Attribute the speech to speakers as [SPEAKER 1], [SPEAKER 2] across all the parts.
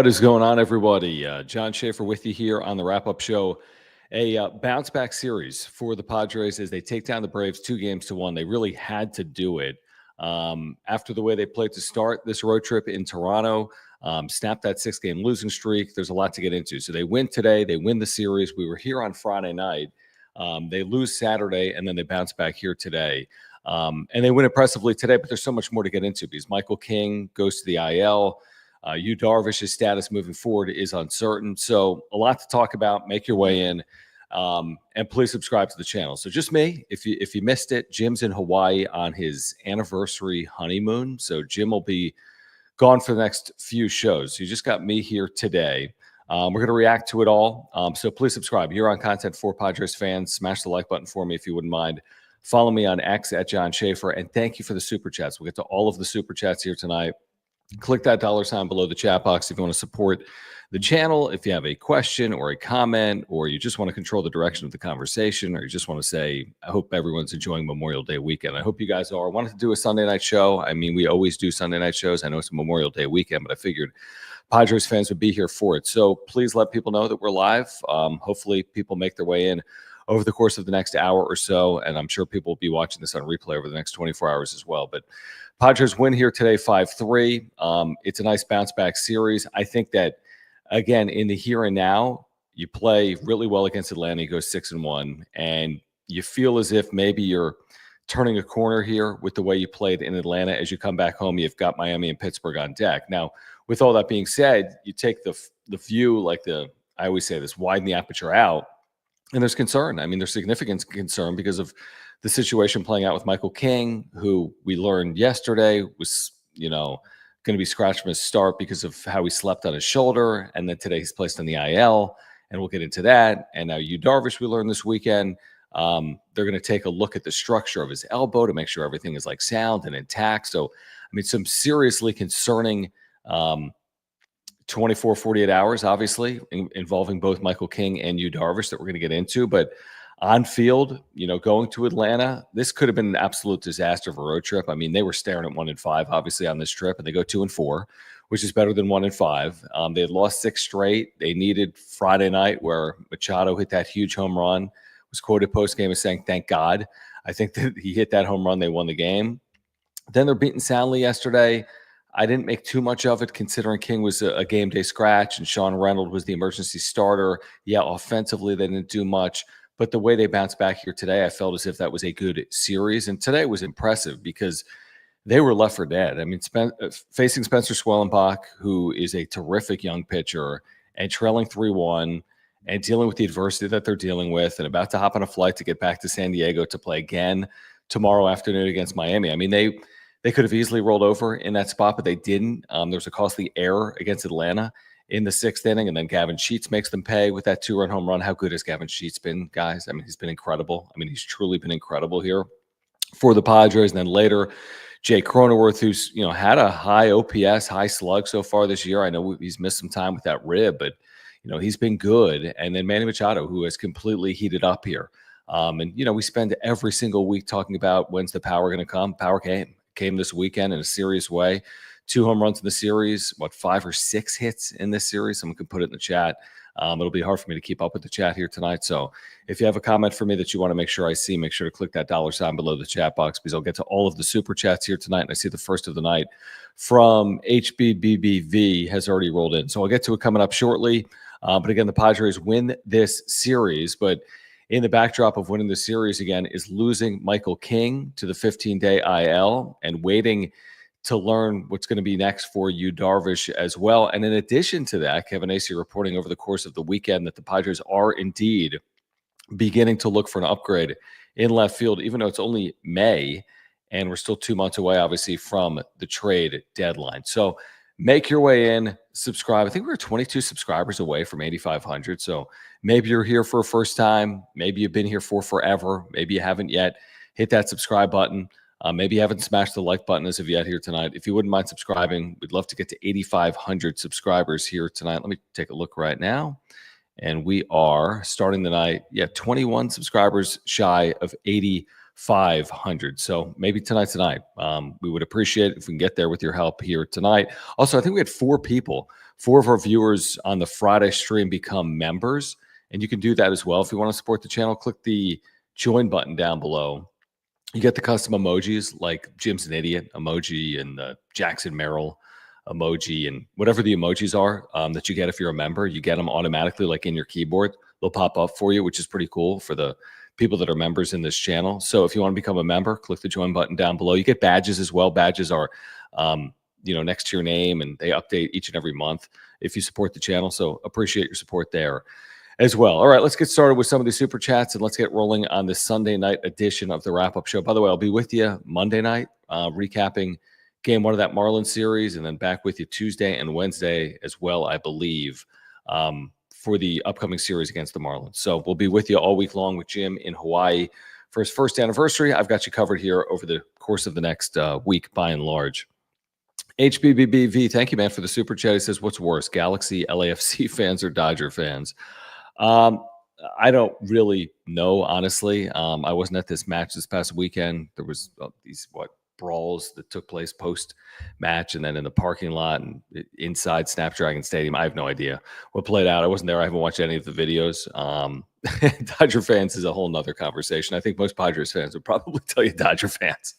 [SPEAKER 1] What is going on, everybody? John Schaefer with you here on the wrap-up show. A bounce-back series for the Padres as they take down the Braves 2-1. They really had to do it after the way they played to start this road trip in Toronto, snapped that 6-game losing streak. There's a lot to get into. So they win today. They win the series. We were here on Friday night. They lose Saturday, and then they bounce back here today. And they win impressively today, but there's so much more to get into because Michael King goes to the IL. Darvish's status moving forward is uncertain. So a lot to talk about. Make your way in. And please subscribe to the channel. So just me, if you missed it, Jim's in Hawaii on his anniversary honeymoon. So Jim will be gone for the next few shows. You just got me here today. We're going to react to it all. So please subscribe. You're on content for Padres fans. Smash the like button for me if you wouldn't mind. Follow me on X at John Schaefer. And thank you for the super chats. We'll get to all of the super chats here tonight. Click that $sign below the chat box if you want to support the channel. If you have a question or a comment, or you just want to control the direction of the conversation, or you just want to say, I hope everyone's enjoying Memorial Day weekend. I hope you guys are. I wanted to do a Sunday night show. I mean, we always do Sunday night shows. I know it's Memorial Day weekend, but I figured Padres fans would be here for it. So please let people know that we're live. Hopefully people make their way in over the course of the next hour or so, and I'm sure people will be watching this on replay over the next 24 hours as well. But Padres win here today 5-3. It's a nice bounce-back series. I think that, again, in the here and now, you play really well against Atlanta. You go 6-1, and you feel as if maybe you're turning a corner here with the way you played in Atlanta. As you come back home, you've got Miami and Pittsburgh on deck. Now, with all that being said, you take the view, like I always say this, widen the aperture out, and there's concern. I mean, there's significant concern because of the situation playing out with Michael King, who we learned yesterday was, going to be scratched from his start because of how he slept on his shoulder. And then today he's placed on the IL, and we'll get into that. And now Darvish, we learned this weekend, they're going to take a look at the structure of his elbow to make sure everything is sound and intact. So, I mean, some seriously concerning 24, 48 hours, obviously, involving both Michael King and Darvish that we're going to get into. But on field, going to Atlanta, this could have been an absolute disaster of a road trip. I mean, they were staring at 1-5, obviously, on this trip, and they go 2-4, which is better than 1-5. They had lost 6 straight. They needed Friday night where Machado hit that huge home run. Was quoted post-game as saying, thank God. I think that he hit that home run. They won the game. Then they're beaten soundly yesterday. I didn't make too much of it considering King was a game day scratch and Sean Reynolds was the emergency starter. Yeah, offensively, they didn't do much. But the way they bounced back here today, I felt as if that was a good series. And today was impressive because they were left for dead. I mean, facing Spencer Swellenbach, who is a terrific young pitcher, and trailing 3-1 and dealing with the adversity that they're dealing with and about to hop on a flight to get back to San Diego to play again tomorrow afternoon against Miami. I mean, they could have easily rolled over in that spot, but they didn't. There was a costly error against Atlanta in the 6th inning, and then Gavin Sheets makes them pay with that 2-run home run. How good has Gavin Sheets been, guys? I mean, he's been incredible. I mean, he's truly been incredible here for the Padres. And then later, Jay Cronenworth, who's, had a high OPS, high slug so far this year. I know he's missed some time with that rib, but, he's been good. And then Manny Machado, who has completely heated up here. And, we spend every single week talking about when's the power going to come. Power came this weekend in a serious way. 2 home runs in the series, 5 or 6 hits in this series. Someone can put it in the chat. It'll be hard for me to keep up with the chat here tonight. So if you have a comment for me that you want to make sure I see, make sure to click that $sign below the chat box because I'll get to all of the super chats here tonight. And I see the first of the night from HBBBV has already rolled in. So I'll get to it coming up shortly. But again, the Padres win this series. But in the backdrop of winning the series again is losing Michael King to the 15-day IL and waiting to learn what's going to be next for Darvish as well. And in addition to that, Kevin Acee reporting over the course of the weekend that the Padres are indeed beginning to look for an upgrade in left field, even though it's only May and we're still 2 months away, obviously, from the trade deadline. So make your way in, subscribe. I think we're 22 subscribers away from 8,500. So maybe you're here for a first time. Maybe you've been here for forever. Maybe you haven't yet. Hit that subscribe button. Maybe you haven't smashed the like button as of yet here tonight. If you wouldn't mind subscribing, we'd love to get to 8,500 subscribers here tonight. Let me take a look right now. And we are starting the night, 21 subscribers shy of 8,500. So maybe tonight's the night. We would appreciate it if we can get there with your help here tonight. Also, I think we had 4 people 4 of our viewers on the Friday stream become members, and you can do that as well. If you want to support the channel, click the join button down below. You get the custom emojis like Jim's an idiot emoji and the Jackson Merrill emoji and whatever the emojis are that you get if you're a member. You get them automatically like in your keyboard. They'll pop up for you, which is pretty cool for the people that are members in this channel. So if you want to become a member, click the join button down below. You get badges as well. Badges are next to your name, and they update each and every month if you support the channel. So appreciate your support there as well. All right, let's get started with some of these super chats, and let's get rolling on this Sunday night edition of the wrap-up show. By the way, I'll be with you Monday night, recapping Game 1 of that Marlins series, and then back with you Tuesday and Wednesday as well, I believe, for the upcoming series against the Marlins. So we'll be with you all week long with Jim in Hawaii for his first anniversary. I've got you covered here over the course of the next week, by and large. HBBBV, thank you, man, for the super chat. He says, what's worse, Galaxy, LAFC fans, or Dodger fans? I don't really know, honestly. I wasn't at this match this past weekend. There was these brawls that took place post match and then in the parking lot and inside Snapdragon Stadium. I have no idea what played out. I wasn't there. I haven't watched any of the videos. Dodger fans is a whole nother conversation. I think most Padres fans would probably tell you Dodger fans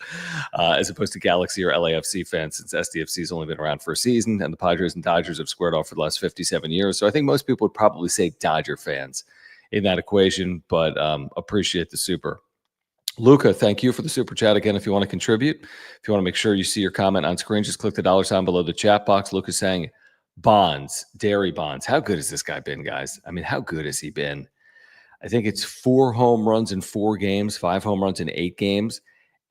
[SPEAKER 1] as opposed to Galaxy or LAFC fans, since SDFC has only been around for a season and the Padres and Dodgers have squared off for the last 57 years. So I think most people would probably say Dodger fans in that equation, but appreciate the super. Luca, thank you for the super chat. Again, if you want to contribute, if you want to make sure you see your comment on screen, just click the $ below the chat box. Luca's saying, Bonds, Dairy Bonds. How good has this guy been, guys? I mean, how good has he been? I think it's 4 home runs in 4 games, 5 home runs in 8 games.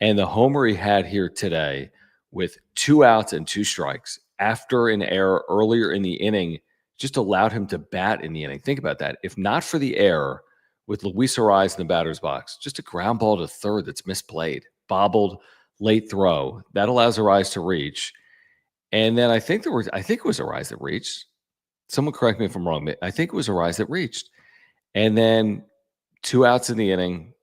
[SPEAKER 1] And the homer he had here today with 2 outs and 2 strikes after an error earlier in the inning just allowed him to bat in the inning. Think about that. If not for the error with Luis Arraez in the batter's box, just a ground ball to third that's misplayed, bobbled, late throw, that allows Arraez to reach. And then I think it was Arraez that reached. Someone correct me if I'm wrong, but I think it was Arraez that reached. And then 2 outs in the inning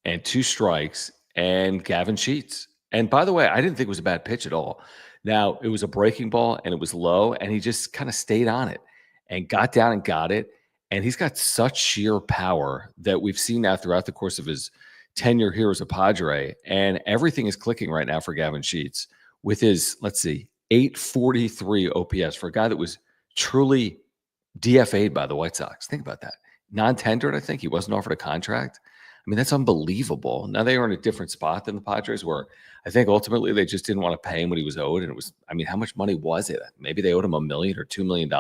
[SPEAKER 1] and 2 strikes and Gavin Sheets. And by the way, I didn't think it was a bad pitch at all. Now, it was a breaking ball and it was low, and he just kind of stayed on it and got down and got it. And he's got such sheer power that we've seen now throughout the course of his tenure here as a Padre. And everything is clicking right now for Gavin Sheets with his, 843 OPS for a guy that was truly DFA'd by the White Sox. Think about that. Non-tendered, I think. He wasn't offered a contract. I mean, that's unbelievable. Now they are in a different spot than the Padres were. I think ultimately they just didn't want to pay him what he was owed. And it was, I mean, how much money was it? Maybe they owed him $1 million or $2 million.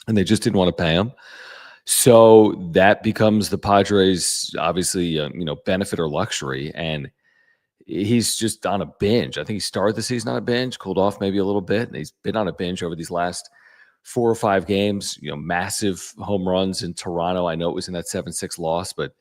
[SPEAKER 1] And they just didn't want to pay him. So that becomes the Padres, obviously, benefit or luxury. And he's just on a binge. I think he started the season on a binge, cooled off maybe a little bit. And he's been on a binge over these last 4 or 5 games, massive home runs in Toronto. I know it was in that 7-6 loss, but,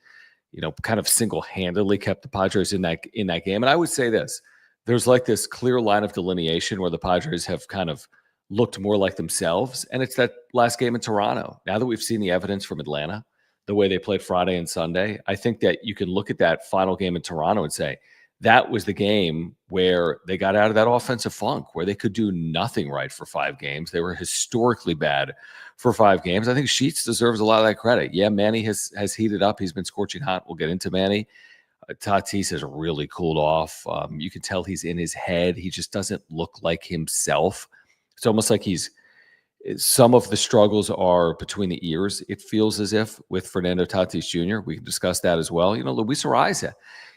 [SPEAKER 1] kind of single-handedly kept the Padres in that game. And I would say this, there's like this clear line of delineation where the Padres have kind of looked more like themselves. And it's that last game in Toronto. Now that we've seen the evidence from Atlanta, the way they played Friday and Sunday, I think that you can look at that final game in Toronto and say, that was the game where they got out of that offensive funk, where they could do nothing right for 5 games. They were historically bad for 5 games. I think Sheets deserves a lot of that credit. Yeah, Manny has heated up. He's been scorching hot. We'll get into Manny. Tatis has really cooled off. You can tell he's in his head. He just doesn't look like himself. It's almost like some of the struggles are between the ears, it feels as if, with Fernando Tatis Jr. We can discuss that as well. Luis Arraez,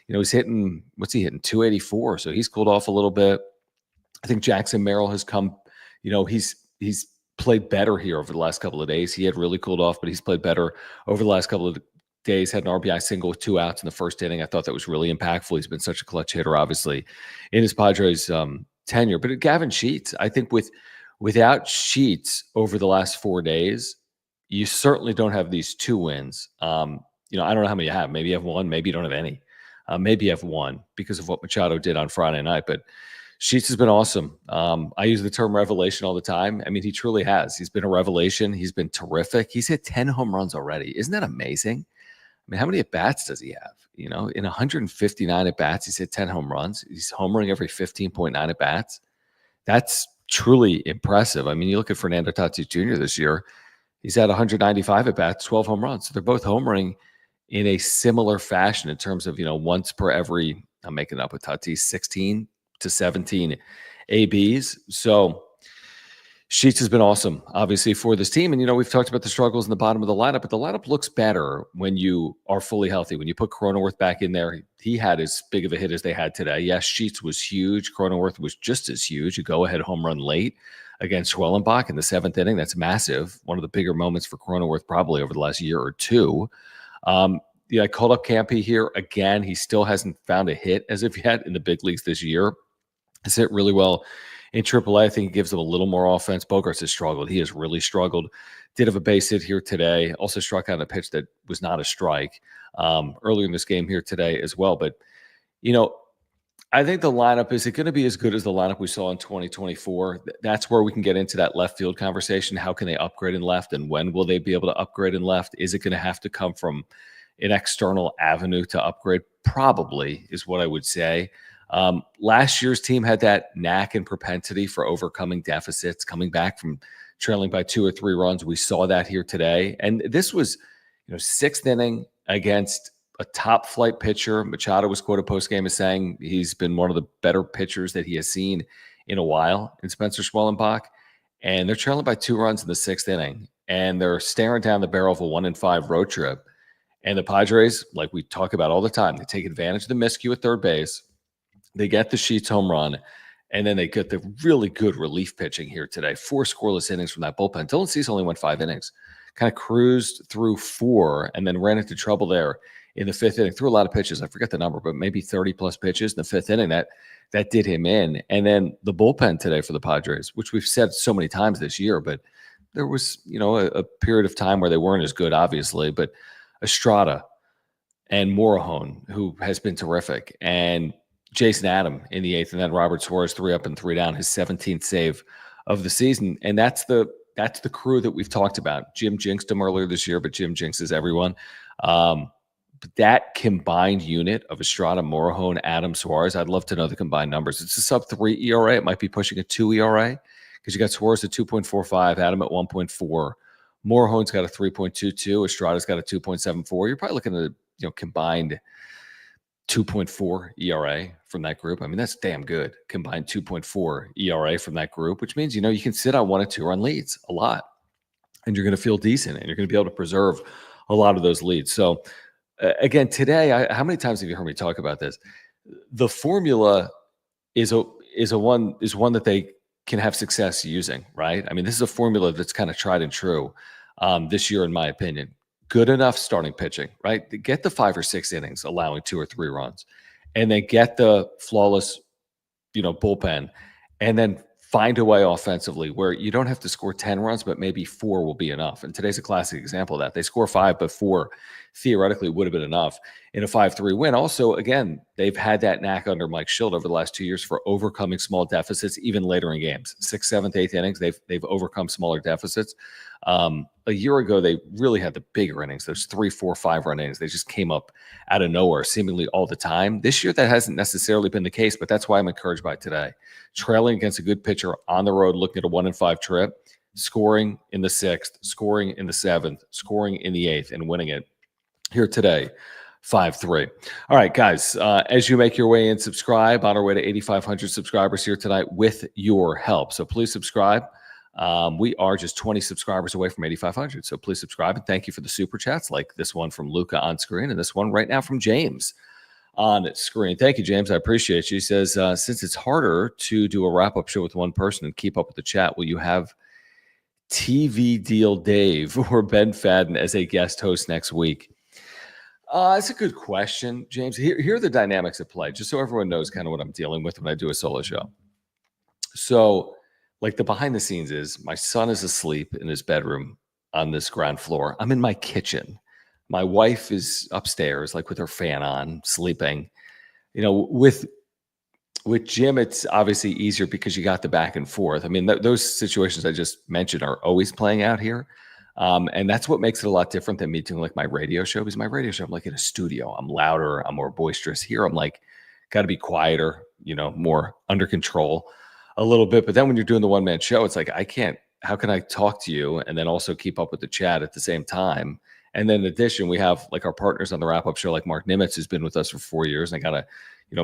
[SPEAKER 1] he's hitting, what's he hitting? 284. So he's cooled off a little bit. I think Jackson Merrill has come, he's played better here over the last couple of days. He had really cooled off, but he's played better over the last couple of days. Had an RBI single with 2 outs in the first inning. I thought that was really impactful. He's been such a clutch hitter, obviously, in his Padres tenure. But Gavin Sheets, I think without Sheets over the last 4 days, you certainly don't have these 2 wins. I don't know how many you have. Maybe you have 1. Maybe you don't have any. Maybe you have 1 because of what Machado did on Friday night. But Sheets has been awesome. I use the term revelation all the time. I mean, he truly has. He's been a revelation. He's been terrific. He's hit 10 home runs already. Isn't that amazing? I mean, how many at-bats does he have? In 159 at-bats, he's hit 10 home runs. He's homering every 15.9 at-bats. That's truly impressive. I mean, you look at Fernando Tatis Jr. this year, he's had 195 at bats, 12 home runs. So they're both homering in a similar fashion in terms of, once per every, I'm making up with Tatis, 16 to 17 ABs. So Sheets has been awesome, obviously, for this team. And, we've talked about the struggles in the bottom of the lineup, but the lineup looks better when you are fully healthy. When you put Cronenworth back in there, he had as big of a hit as they had today. Yes, Sheets was huge. Cronenworth was just as huge. A go-ahead home run late against Schwellenbach in the 7th inning. That's massive. One of the bigger moments for Cronenworth probably over the last year or two. I called up Campy here again. He still hasn't found a hit as of yet in the big leagues this year. He's hit really well in AAA. I think it gives them a little more offense. Bogarts has struggled. He has really struggled. Did have a base hit here today. Also struck out a pitch that was not a strike earlier in this game here today as well. But, I think the lineup, is it going to be as good as the lineup we saw in 2024? That's where we can get into that left field conversation. How can they upgrade in left, and when will they be able to upgrade in left? Is it going to have to come from an external avenue to upgrade? Probably is what I would say. Last year's team had that knack and propensity for overcoming deficits, coming back from trailing by 2 or 3 runs. We saw that here today. And this was, 6th inning against a top flight pitcher. Machado was quoted post-game as saying he's been one of the better pitchers that he has seen in a while in Spencer Schwellenbach. And they're trailing by 2 runs in the 6th inning. And they're staring down the barrel of a 1-5 road trip. And the Padres, like we talk about all the time, they take advantage of the miscue at third base. They get the Sheets home run, and then they get the really good relief pitching here today. 4 scoreless innings from that bullpen. Dylan Cease only went 5 innings. Kind of cruised through 4 and then ran into trouble there in the 5th inning. Threw a lot of pitches. I forget the number, but maybe 30-plus pitches in the 5th inning. That did him in. And then the bullpen today for the Padres, which we've said so many times this year, but there was, a period of time where they weren't as good, obviously. But Estrada and Morahone, who has been terrific, and Jason Adam in the 8th, and then Robert Suarez 3 up and 3 down, his 17th save of the season. And that's the crew that we've talked about. Jim jinxed him earlier this year, but Jim jinxes everyone. But that combined unit of Estrada, Morahone, Adam, Suarez, I'd love to know the combined numbers. It's a sub-3 ERA. It might be pushing a 2 ERA because you got Suarez at 2.45, Adam at 1.4. Morahone's got a 3.22. Estrada's got a 2.74. You're probably looking at combined 2.4 ERA from that group. I mean, that's damn good. Combined 2.4 ERA from that group, which means, you can sit on 1 and 2 run leads a lot, and you're going to feel decent, and you're going to be able to preserve a lot of those leads. So again, today, how many times have you heard me talk about this? The formula is one that they can have success using, right? I mean, this is a formula that's kind of tried and true this year, in my opinion. Good enough starting pitching, right? Get the 5 or 6 innings, allowing 2 or 3 runs, and then get the flawless, bullpen, and then find a way offensively where you don't have to score 10 runs, but maybe 4 will be enough. And today's a classic example of that. They score 5, but 4 theoretically would have been enough in a 5-3 win. Also, again, they've had that knack under Mike Schilt over the last 2 years for overcoming small deficits, even later in games. 6th, 7th, 8th innings, they've overcome smaller deficits. A year ago, they really had the bigger innings. Those 3, 4, 5-run innings. They just came up out of nowhere seemingly all the time. This year, that hasn't necessarily been the case, but that's why I'm encouraged by it today. Trailing against a good pitcher on the road, looking at a 1-5 trip, scoring in the 6th, scoring in the 7th, scoring in the 8th, and winning it here today, 5-3. All right, guys, as you make your way in, subscribe. On our way to 8,500 subscribers here tonight with your help. So please subscribe. We are just 20 subscribers away from 8,500. So please subscribe, and thank you for the super chats, like this one from Luca on screen, and this one right now from James on screen. Thank you, James. I appreciate you. He says, since it's harder to do a wrap-up show with one person and keep up with the chat, will you have TV Deal Dave or Ben Fadden as a guest host next week? That's a good question, James. Here are the dynamics at play, just so everyone knows kind of what I'm dealing with when I do a solo show. So, like, the behind the scenes is my son is asleep in his bedroom on this ground floor. I'm in my kitchen. My wife is upstairs, like with her fan on, sleeping. With Jim, it's obviously easier because you got the back and forth. I mean, those situations I just mentioned are always playing out here. And that's what makes it a lot different than me doing like my radio show. Because my radio show, I'm like in a studio. I'm louder. I'm more boisterous. Here, I'm like, got to be quieter, more under control. a little bit. But then when you're doing the one-man show, it's like, how can I talk to you and then also keep up with the chat at the same time? And then in addition, we have like our partners on the wrap-up show, like Mark Nimitz, who's been with us for 4 years. And I got to,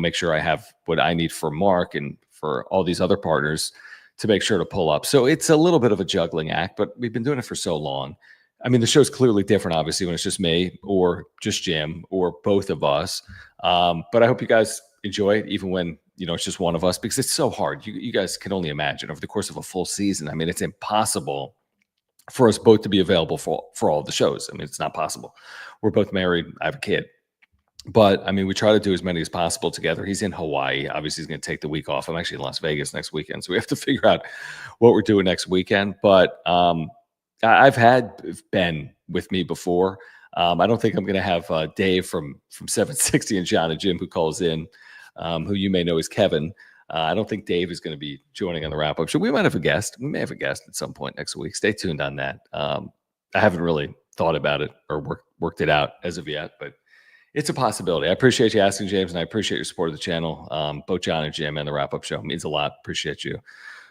[SPEAKER 1] make sure I have what I need for Mark and for all these other partners to make sure to pull up. So it's a little bit of a juggling act, but we've been doing it for so long. I mean, the show's clearly different, obviously, when it's just me or just Jim or both of us. But I hope you guys enjoy it, even when, it's just one of us, because it's so hard. You guys can only imagine over the course of a full season. I mean, it's impossible for us both to be available for all of the shows. I mean, it's not possible. We're both married. I have a kid. But I mean, we try to do as many as possible together. He's in Hawaii. Obviously, he's going to take the week off. I'm actually in Las Vegas next weekend. So we have to figure out what we're doing next weekend. But I've had Ben with me before. I don't think I'm going to have Dave from 760 and John and Jim, who calls in, who you may know as Kevin. I don't think Dave is going to be joining on the wrap-up show. We might have a guest. We may have a guest at some point next week. Stay tuned on that. I haven't really thought about it or worked it out as of yet, but it's a possibility. I appreciate you asking, James, and I appreciate your support of the channel. Both John and Jim and the wrap-up show means a lot. Appreciate you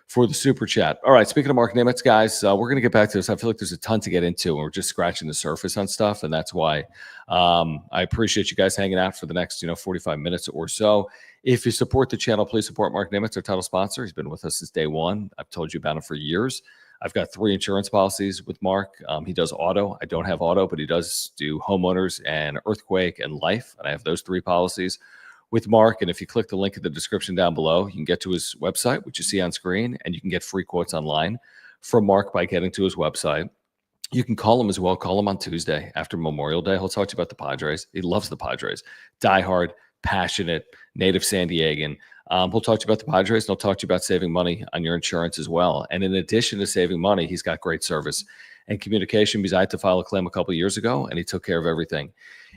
[SPEAKER 1] for the super chat. All right, speaking of Mark Nimitz, guys, we're going to get back to this. I feel like there's a ton to get into, and we're just scratching the surface on stuff, and that's why I appreciate you guys hanging out for the next 45 minutes or so. If you support the channel, please support Mark Nimitz, our title sponsor. He's been with us since day one. I've told you about him for years. I've got 3 insurance policies with Mark. He does auto. I don't have auto, but he does do homeowners and earthquake and life, and I have those 3 policies with Mark. And if you click the link in the description down below, you can get to his website, which you see on screen, and you can get free quotes online from Mark by getting to his website. You can call him as well. Call him on Tuesday after Memorial Day. He'll talk to you about the Padres. He loves the Padres. Diehard, passionate, native San Diegan. He'll talk to you about the Padres, and he'll talk to you about saving money on your insurance as well. And in addition to saving money, he's got great service and communication, because I had to file a claim a couple of years ago, and he took care of everything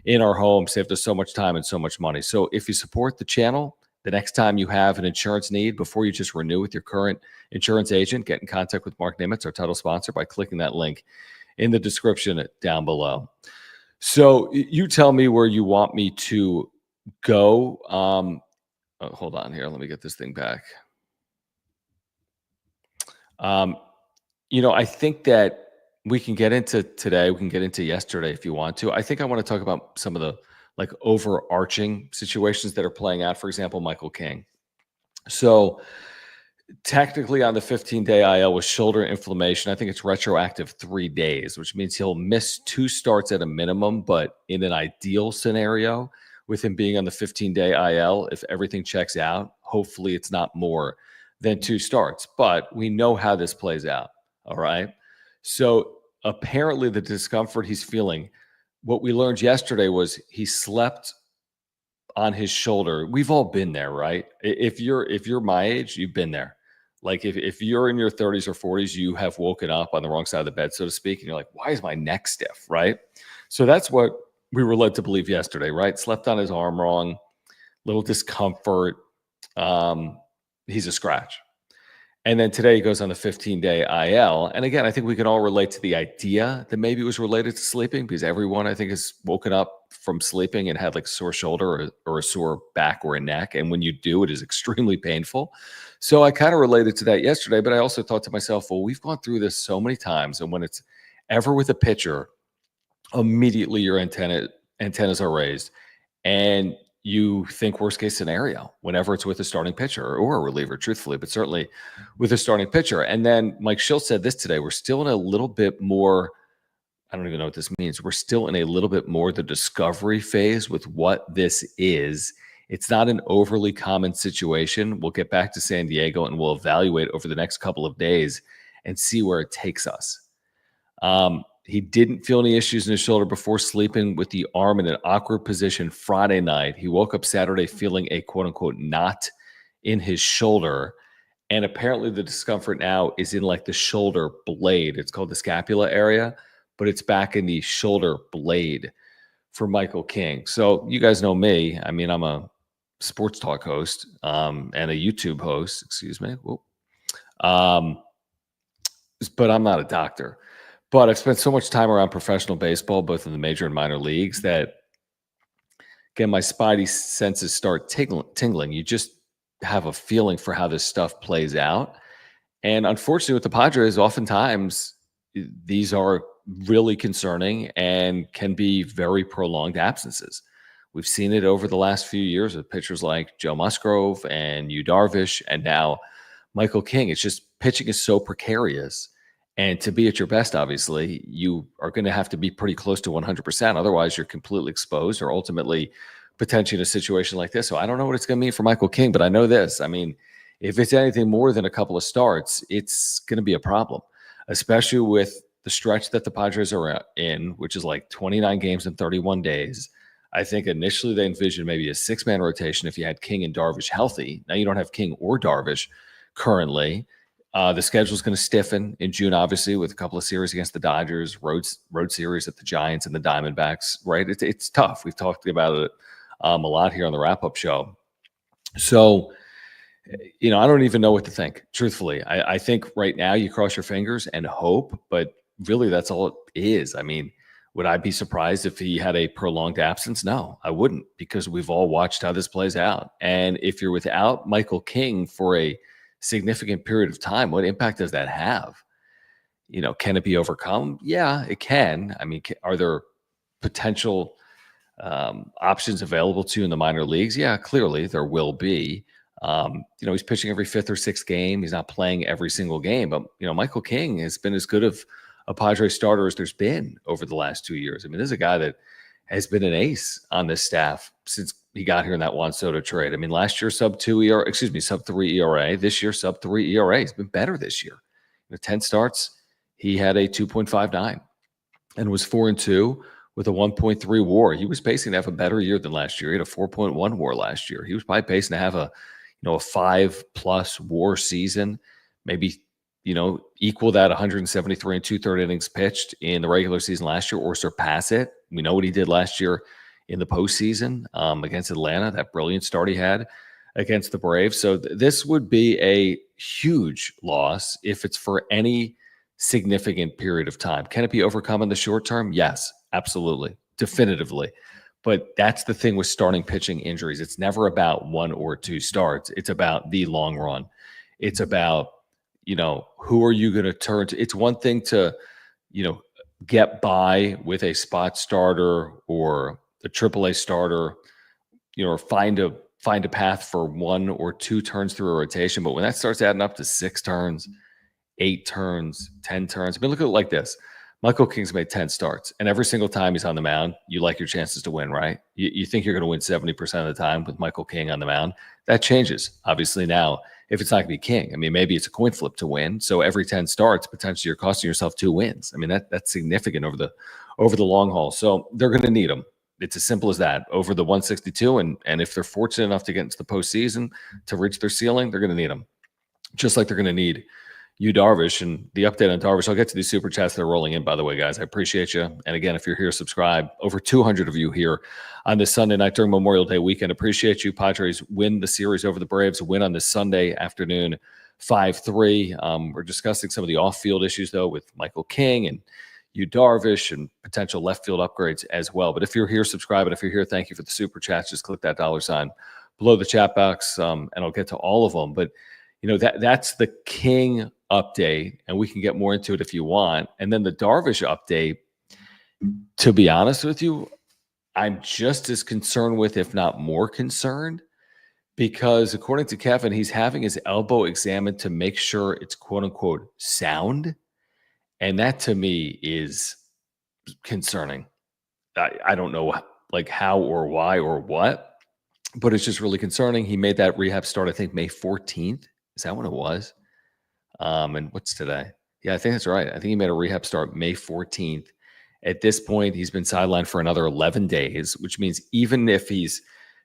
[SPEAKER 1] in our home, saved us so much time and so much money. So if you support the channel, the next time you have an insurance need, before you just renew with your current insurance agent, get in contact with Mark Nimitz, our title sponsor, by clicking that link in the description down below. So you tell me where you want me to go. Hold on here. Let me get this thing back. I think that we can get into today. We can get into yesterday if you want to. I think I want to talk about some of the overarching situations that are playing out. For example, Michael King. So technically on the 15-day IL with shoulder inflammation, I think it's retroactive 3 days, which means he'll miss 2 starts at a minimum. But in an ideal scenario, with him being on the 15-day IL, if everything checks out, hopefully it's not more than 2 starts. But we know how this plays out. All right. So apparently the discomfort he's feeling, what we learned yesterday was he slept on his shoulder. We've all been there, right? If you're my age, you've been there. Like if you're in your 30s or 40s, you have woken up on the wrong side of the bed, so to speak, and you're like, why is my neck stiff, right? So that's what we were led to believe yesterday, right? Slept on his arm wrong, little discomfort. He's a scratch. And then today he goes on the 15-day IL. And again, I think we can all relate to the idea that maybe it was related to sleeping, because everyone, I think, has woken up from sleeping and had like a sore shoulder or a sore back or a neck. And when you do, it is extremely painful. So I kind of related to that yesterday, but I also thought to myself, well, we've gone through this so many times. And when it's ever with a pitcher, immediately your antennas are raised. And you think worst case scenario whenever it's with a starting pitcher or a reliever, truthfully, but certainly with a starting pitcher. And then Mike Schultz said this today: we're still in a little bit more, I don't even know what this means. We're still in a little bit more the discovery phase with what this is. It's not an overly common situation. We'll get back to San Diego and we'll evaluate over the next couple of days and see where it takes us. He didn't feel any issues in his shoulder before sleeping with the arm in an awkward position Friday night. He woke up Saturday feeling a quote-unquote knot in his shoulder. And apparently the discomfort now is in like the shoulder blade. It's called the scapula area, but it's back in the shoulder blade for Michael King. So you guys know me. I mean, I'm a sports talk host and a YouTube host, excuse me. But I'm not a doctor. But I've spent so much time around professional baseball, both in the major and minor leagues, that, again, my spidey senses start tingling. You just have a feeling for how this stuff plays out. And unfortunately, with the Padres, oftentimes these are really concerning and can be very prolonged absences. We've seen it over the last few years with pitchers like Joe Musgrove and Yu Darvish, and now Michael King. It's just pitching is so precarious. And to be at your best, obviously, you are going to have to be pretty close to 100%. Otherwise, you're completely exposed or ultimately potentially in a situation like this. So I don't know what it's going to mean for Michael King, but I know this. I mean, if it's anything more than a couple of starts, it's going to be a problem, especially with the stretch that the Padres are in, which is like 29 games in 31 days. I think initially they envisioned maybe a 6-man rotation if you had King and Darvish healthy. Now you don't have King or Darvish currently. The schedule is going to stiffen in June, obviously, with a couple of series against the Dodgers, road series at the Giants and the Diamondbacks, right? It's tough. We've talked about it a lot here on the wrap-up show. So, I don't even know what to think, truthfully. I think right now you cross your fingers and hope, but really that's all it is. I mean, would I be surprised if he had a prolonged absence? No, I wouldn't, because we've all watched how this plays out. And if you're without Michael King for a significant period of time, what impact does that have? Can it be overcome? Yeah, it can. I mean, are there potential options available to you in the minor leagues? Yeah, clearly there will be. He's pitching every 5th or 6th game. He's not playing every single game, but Michael King has been as good of a Padres starter as there's been over the last 2 years. I mean, this is a guy that has been an ace on this staff since he got here in that Juan Soto trade. I mean, last year sub 3 ERA. This year sub 3 ERA. He's been better this year. 10 starts, he had a 2.59 and was 4-2 with a 1.3 WAR. He was pacing to have a better year than last year. He had a 4.1 WAR last year. He was probably pacing to have a 5+ WAR season, maybe equal that 173 and 2/3 innings pitched in the regular season last year or surpass it. We know what he did last year in the postseason against Atlanta, that brilliant start he had against the Braves. So this would be a huge loss if it's for any significant period of time. Can it be overcome in the short term? Yes, absolutely, definitively. But that's the thing with starting pitching injuries. It's never about 1 or 2 starts. It's about the long run. It's about, who are you going to turn to? It's one thing to, get by with a spot starter or a AAA starter, or find a path for 1 or 2 turns through a rotation. But when that starts adding up to 6 turns, 8 turns, 10 turns, I mean, look at it like this. Michael King's made 10 starts, and every single time he's on the mound, you like your chances to win, right? You think you're going to win 70% of the time with Michael King on the mound. That changes, obviously, now, if it's not going to be King. I mean, maybe it's a coin flip to win. So every 10 starts, potentially you're costing yourself 2 wins. I mean, that's significant over the long haul. So they're going to need them. It's as simple as that. Over the 162, and if they're fortunate enough to get into the postseason to reach their ceiling, they're going to need them. Just like they're going to need Yu Darvish. And the update on Darvish, I'll get to these super chats that are rolling in, by the way, guys. I appreciate you. And again, if you're here, subscribe. Over 200 of you here on this Sunday night during Memorial Day weekend. Appreciate you. Padres win the series over the Braves, win on this Sunday afternoon, 5-3. We're discussing some of the off-field issues, though, with Michael King and Yu Darvish and potential left field upgrades as well. But if you're here, subscribe. And if you're here, thank you for the super chats. Just click that $ below the chat box, and I'll get to all of them. But, that's the King update, and we can get more into it if you want. And then the Darvish update, to be honest with you, I'm just as concerned with, if not more concerned, because according to Kevin, he's having his elbow examined to make sure it's quote unquote sound. And that to me is concerning. I don't know how or why or what, but it's just really concerning. He made that rehab start, I think, May 14th. Is that when it was? And what's today? Yeah, I think that's right. I think he made a rehab start May 14th. At this point, he's been sidelined for another 11 days, which means even if he's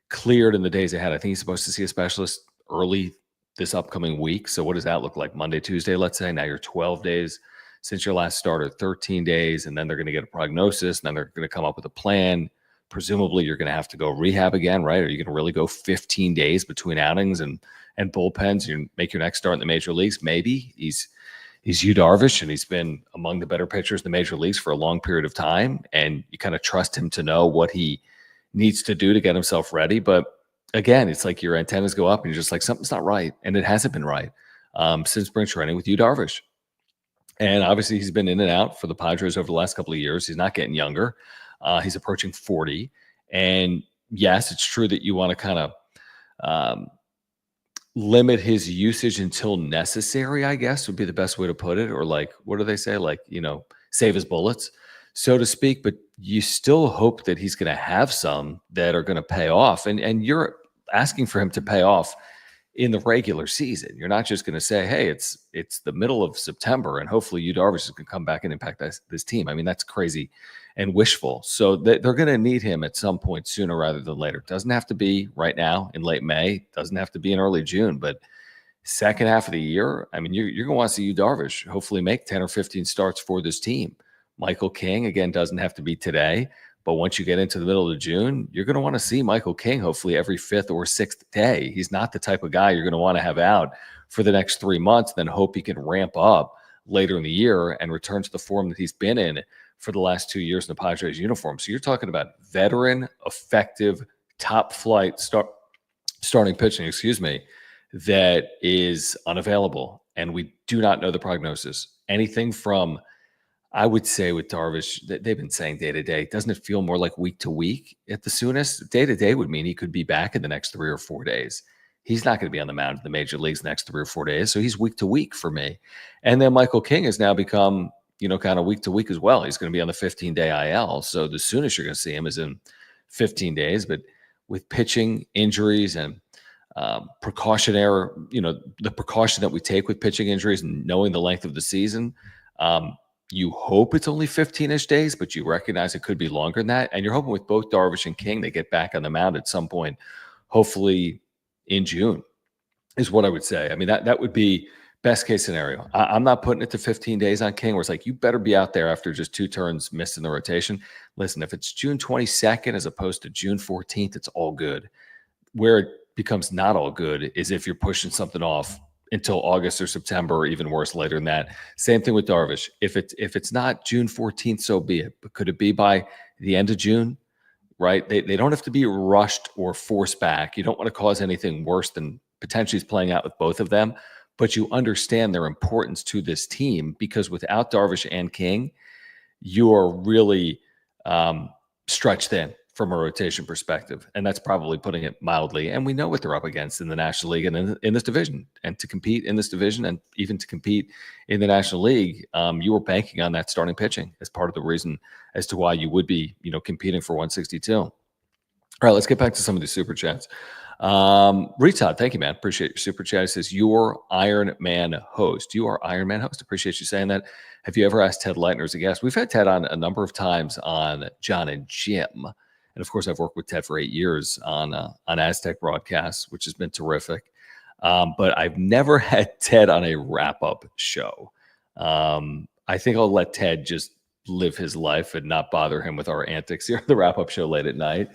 [SPEAKER 1] cleared in the days ahead, I think he's supposed to see a specialist early this upcoming week. So what does that look like? Monday, Tuesday, let's say. Now you're 12 days since your last start, or 13 days, and then they're going to get a prognosis, and then they're going to come up with a plan. Presumably, you're going to have to go rehab again, right? Are you going to really go 15 days between outings and bullpens? You make your next start in the major leagues? Maybe. He's Yu Darvish, and he's been among the better pitchers in the major leagues for a long period of time, and you kind of trust him to know what he needs to do to get himself ready. But again, it's like your antennas go up and you're just like, something's not right. And it hasn't been right since spring training with Darvish. And obviously, he's been in and out for the Padres over the last couple of years. He's not getting younger. He's approaching 40. And yes, it's true that you want to kind of limit his usage until necessary, I guess would be the best way to put it. Or like, what do they say? Like, save his bullets, so to speak. But you still hope that he's going to have some that are going to pay off. And you're asking for him to pay off in the regular season. You're not just going to say, hey, it's the middle of September and hopefully Darvish is going to come back and impact this team. I mean, that's crazy and wishful. So they're going to need him at some point sooner rather than later. Doesn't have to be right now in late May. Doesn't have to be in early June. But second half of the year, I mean, you're going to want to see Darvish hopefully make 10 or 15 starts for this team. Michael King, again, doesn't have to be today. But once you get into the middle of June, you're going to want to see Michael King hopefully every fifth or sixth day. He's not the type of guy you're going to want to have out for the next 3 months, then hope he can ramp up later in the year and return to the form that he's been in for the last 2 years in the Padres uniform. So you're talking about veteran, effective, top flight starting pitching, that is unavailable. And we do not know the prognosis. Anything from, I would say with Darvish, they've been saying day to day. Doesn't it feel more like week to week at the soonest? Day to day would mean he could be back in the next 3 or 4 days. He's not going to be on the mound in the major leagues the next 3 or 4 days. So he's week to week for me. And then Michael King has now become, kind of week to week as well. He's going to be on the 15-day IL. So the soonest you're going to see him is in 15 days. But with pitching injuries and precautionary, the precaution that we take with pitching injuries and knowing the length of the season, you hope it's only 15-ish days, but you recognize it could be longer than that. And you're hoping with both Darvish and King, they get back on the mound at some point, hopefully in June, is what I would say. I mean, that would be best case scenario. I'm not putting it to 15 days on King, where it's like, you better be out there after just 2 turns missed in the rotation. Listen, if it's June 22nd as opposed to June 14th, it's all good. Where it becomes not all good is if you're pushing something off until August or September, or even worse later than that. Same thing with Darvish. If it's not June 14th, so be it. But could it be by the end of June? Right? They don't have to be rushed or forced back. You don't want to cause anything worse than potentially is playing out with both of them. But you understand their importance to this team, because without Darvish and King, you are really stretched thin from a rotation perspective. And that's probably putting it mildly. And we know what they're up against in the National League and in this division. And to compete in this division and even to compete in the National League, you were banking on that starting pitching as part of the reason as to why you would be, competing for 162. All right, let's get back to some of these super chats. Retod, thank you, man. Appreciate your super chat. It says, your Iron Man host. You are Iron Man host. Appreciate you saying that. Have you ever asked Ted Leitner as a guest? We've had Ted on a number of times on John and Jim. And of course, I've worked with Ted for 8 years on Aztec broadcasts, which has been terrific. But I've never had Ted on a wrap-up show. I think I'll let Ted just live his life and not bother him with our antics here at the wrap-up show late at night.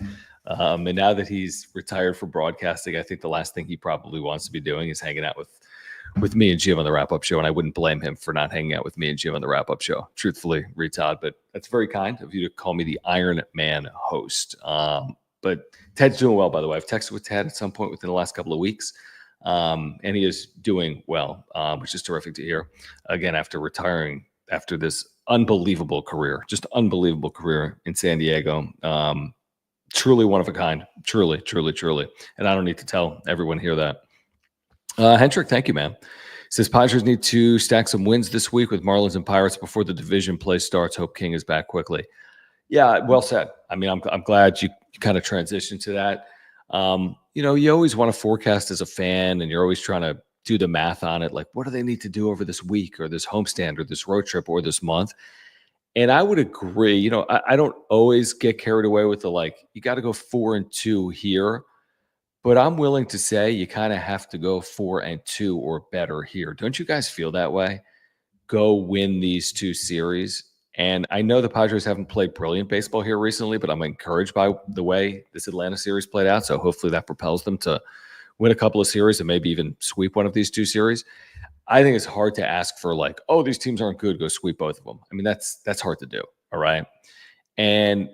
[SPEAKER 1] And now that he's retired from broadcasting, I think the last thing he probably wants to be doing is hanging out with me and Jim on the wrap-up show. And I wouldn't blame him for not hanging out with me and Jim on the wrap-up show, truthfully, Retod. But that's very kind of you to call me the Iron Man host. But Ted's doing well, by the way. I've texted with Ted at some point within the last couple of weeks. And he is doing well, which is terrific to hear. Again, after retiring, after this unbelievable career, just unbelievable career in San Diego. Truly one of a kind. Truly, truly, truly. And I don't need to tell everyone here that. Hendrick, thank you, man. Says Padres need to stack some wins this week with Marlins and Pirates before the division play starts. Hope King is back quickly. Yeah, well said. I mean, I'm glad you kind of transitioned to that. You always want to forecast as a fan, and you're always trying to do the math on it. Like, what do they need to do over this week or this homestand or this road trip or this month? And I would agree. I don't always get carried away with you got to go 4-2 here. But I'm willing to say you kind of have to go 4-2 or better here. Don't you guys feel that way? Go win these 2 series. And I know the Padres haven't played brilliant baseball here recently, but I'm encouraged by the way this Atlanta series played out. So hopefully that propels them to win a couple of series and maybe even sweep one of these 2 series. I think it's hard to ask for these teams aren't good, go sweep both of them. I mean, that's hard to do. All right. And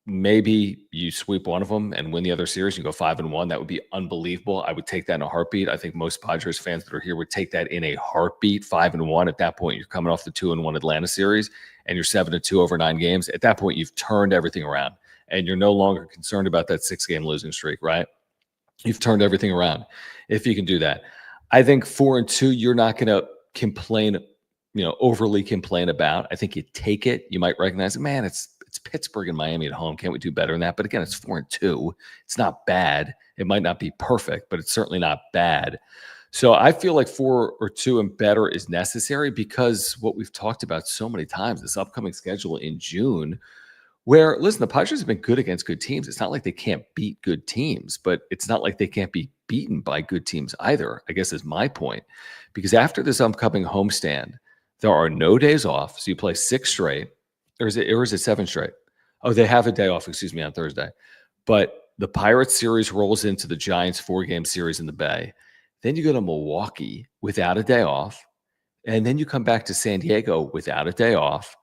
[SPEAKER 1] maybe you sweep one of them and win the other series. You go 5-1. That would be unbelievable. I would take that in a heartbeat. I think most Padres fans that are here would take that in a heartbeat. 5-1. At that point, you're coming off the 2-1 Atlanta series, and you're 7-2 over 9 games. At that point, you've turned everything around, and you're no longer concerned about that 6-game losing streak, right? You've turned everything around if you can do that. I think 4-2, you're not going to complain, overly complain about. I think you take it. You might recognize, man, it's Pittsburgh and Miami at home. Can't we do better than that? But again, it's 4-2. It's not bad. It might not be perfect, but it's certainly not bad. So I feel like 4-2 and better is necessary because what we've talked about so many times, this upcoming schedule in June, where, listen, the Padres have been good against good teams. It's not like they can't beat good teams, but it's not like they can't be beaten by good teams either, I guess is my point. Because after this upcoming homestand, there are no days off. So you play 6 straight, or is it 7 straight? Oh, they have a day off, on Thursday. But the Pirates series rolls into the Giants 4-game series in the Bay. Then you go to Milwaukee without a day off. And then you come back to San Diego without a day off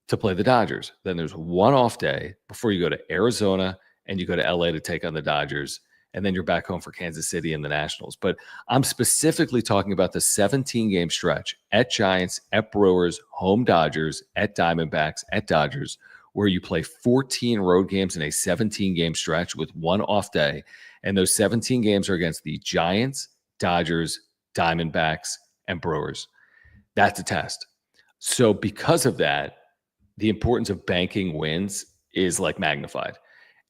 [SPEAKER 1] to play the Dodgers. Then there's one off day before you go to Arizona and you go to LA to take on the Dodgers. And then you're back home for Kansas City and the Nationals. But I'm specifically talking about the 17-game stretch at Giants, at Brewers, home Dodgers, at Diamondbacks, at Dodgers, where you play 14 road games in a 17-game stretch with one off day. And those 17 games are against the Giants, Dodgers, Diamondbacks, and Brewers. That's a test. So because of that, the importance of banking wins is like magnified.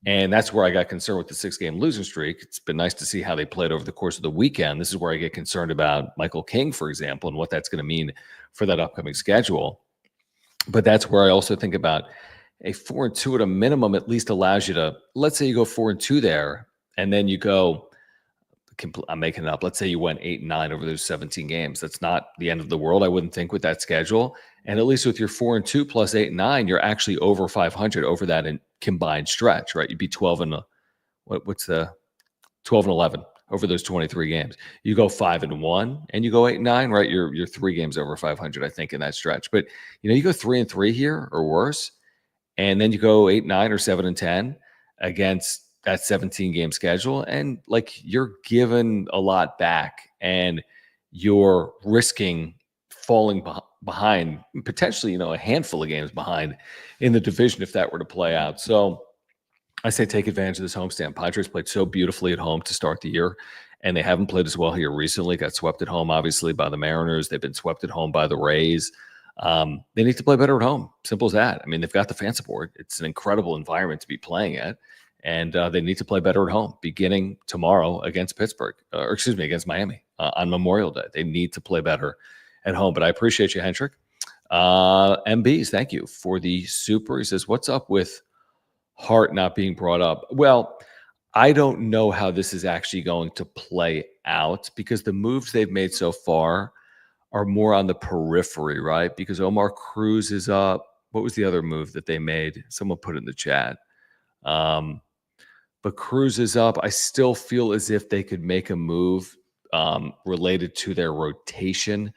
[SPEAKER 1] And that's where I got concerned with the 6-game losing streak. It's been nice to see how they played over the course of the weekend. This is where I get concerned about Michael King, for example, and what that's going to mean for that upcoming schedule. But that's where I also think about a 4-2 at a minimum at least allows you to, let's say you go 4-2 there, and then you go, I'm making it up. Let's say you went 8-9 over those 17 games. That's not the end of the world, I wouldn't think, with that schedule. And at least with your 4-2 plus 8-9, you're actually over 500 over that in combined stretch, right? You'd be 12 and 11 over those 23 games. You go 5-1 and you go 8-9, right? You're 3 games over 500, I think, in that stretch. But you go 3-3 here or worse, and then you go 8-9 or 7-10 against that 17-game schedule, and like you're given a lot back, and you're risking falling behind, potentially, a handful of games behind in the division if that were to play out. So I say take advantage of this homestand. Padres played so beautifully at home to start the year, and they haven't played as well here recently. Got swept at home, obviously, by the Mariners. They've been swept at home by the Rays. They need to play better at home. Simple as that. I mean, they've got the fan support. It's an incredible environment to be playing at. And they need to play better at home beginning tomorrow against against Miami on Memorial Day. They need to play better at home. But I appreciate you, Hendrick. MBs, thank you for the super. He says, what's up with Hart not being brought up? Well, I don't know how this is actually going to play out because the moves they've made so far are more on the periphery, right? Because Omar Cruz is up. What was the other move that they made? Someone put it in the chat. But Cruz is up. I still feel as if they could make a move related to their rotation.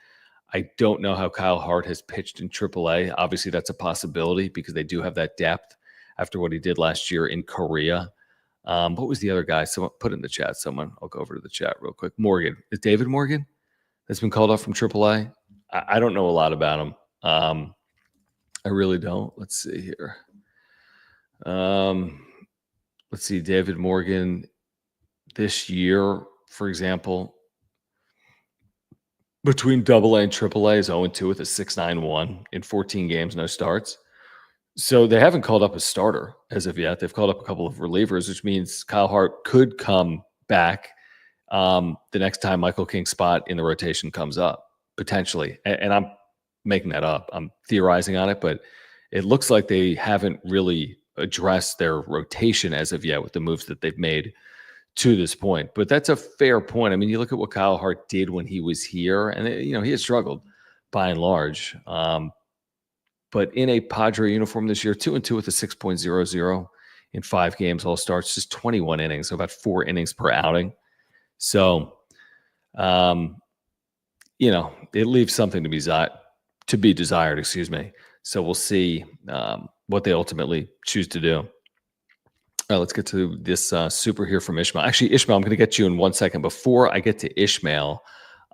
[SPEAKER 1] I don't know how Kyle Hart has pitched in AAA. Obviously, that's a possibility because they do have that depth after what he did last year in Korea. What was the other guy? Someone put it in the chat. I'll go over to the chat real quick. Morgan. Is David Morgan that's been called up from AAA? I don't know a lot about him. I really don't. Let's see here. Let's see, David Morgan this year, for example, between AA and AAA is 0-2 with a 6.91 in 14 games, no starts. So they haven't called up a starter as of yet. They've called up a couple of relievers, which means Kyle Hart could come back the next time Michael King's spot in the rotation comes up, potentially. And I'm making that up. I'm theorizing on it, but it looks like they haven't really address their rotation as of yet with the moves that they've made to this point. But that's a fair point. I mean, you look at what Kyle Hart did when he was here, and he has struggled by and large. But in a Padre uniform this year, 2-2 with a 6.00 in 5 games, all starts, just 21 innings, so about 4 innings per outing. So, it leaves something to be desired. So we'll see what they ultimately choose to do. All right, let's get to this super here from Ishmael. Actually, Ishmael, I'm going to get you in 1 second. Before I get to Ishmael,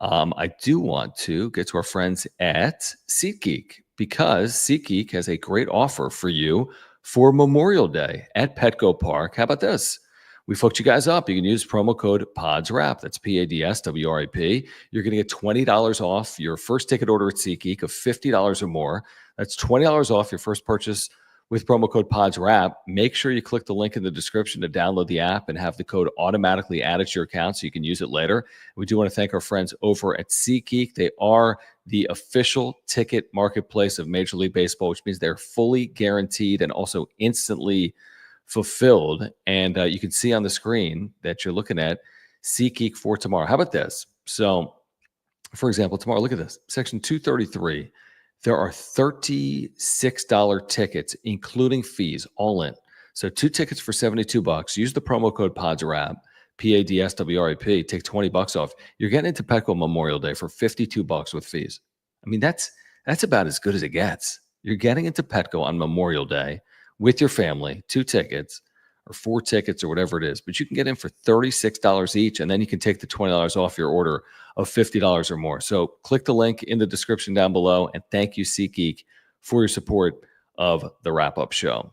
[SPEAKER 1] I do want to get to our friends at SeatGeek, because SeatGeek has a great offer for you for Memorial Day at Petco Park. How about this? We've hooked you guys up. You can use promo code PODSWRAP. That's PADSWRAP. You're going to get $20 off your first ticket order at SeatGeek of $50 or more. That's $20 off your first purchase with promo code PODSWRAP. Make sure you click the link in the description to download the app and have the code automatically added to your account so you can use it later. We do want to thank our friends over at SeatGeek. They are the official ticket marketplace of Major League Baseball, which means they're fully guaranteed and also instantly fulfilled. And you can see on the screen that you're looking at SeatGeek for tomorrow. How about this? So, for example, tomorrow, look at this. Section 233. There are $36 tickets, including fees, all in. So 2 tickets for $72. Use the promo code PODSWRAP, PADSWRAP. Take $20 off. You're getting into Petco Memorial Day for $52 with fees. I mean, that's about as good as it gets. You're getting into Petco on Memorial Day with your family, 2 tickets or 4 tickets or whatever it is. But you can get in for $36 each, and then you can take the $20 off your order of $50 or more. So click the link in the description down below, and thank you, SeatGeek, for your support of the wrap-up show. All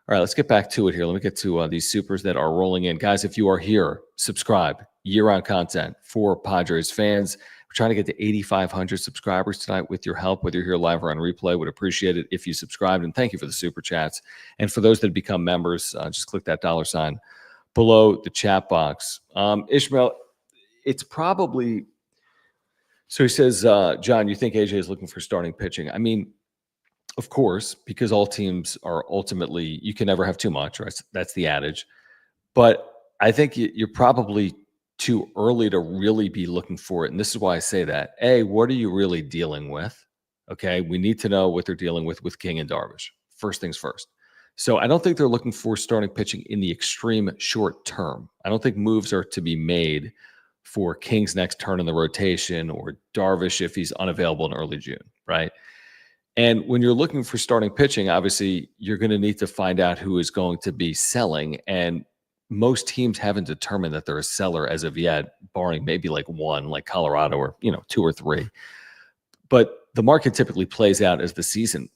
[SPEAKER 1] right, let's get back to it here. Let me get to these supers that are rolling in. Guys, if you are here, subscribe. Year-round content for Padres fans. We're trying to get to 8,500 subscribers tonight with your help, whether you're here live or on replay. Would appreciate it if you subscribed, and thank you for the super chats. And for those that become members, just click that $ below the chat box. Ishmael, it's probably... So he says, John, you think AJ is looking for starting pitching? I mean, of course, because all teams are ultimately, you can never have too much, right? That's the adage. But I think you're probably too early to really be looking for it. And this is why I say that. A, what are you really dealing with? Okay, we need to know what they're dealing with King and Darvish. First things first. So I don't think they're looking for starting pitching in the extreme short term. I don't think moves are to be made for King's next turn in the rotation or Darvish if he's unavailable in early June, right? And when you're looking for starting pitching, obviously you're going to need to find out who is going to be selling. And most teams haven't determined that they're a seller as of yet, barring maybe like one, like Colorado, or 2 or 3. But the market typically plays out as the season,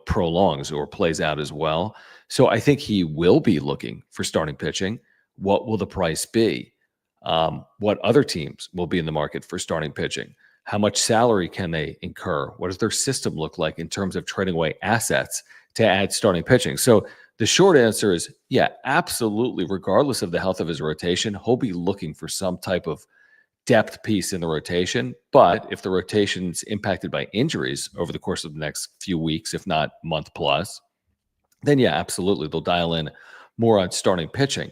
[SPEAKER 1] prolongs or plays out as well. So I think he will be looking for starting pitching. What will the price be? What other teams will be in the market for starting pitching? How much salary can they incur? What does their system look like in terms of trading away assets to add starting pitching? So the short answer is, yeah, absolutely. Regardless of the health of his rotation, he'll be looking for some type of depth piece in the rotation. But if the rotation's impacted by injuries over the course of the next few weeks, if not month plus, then yeah, absolutely. They'll dial in more on starting pitching.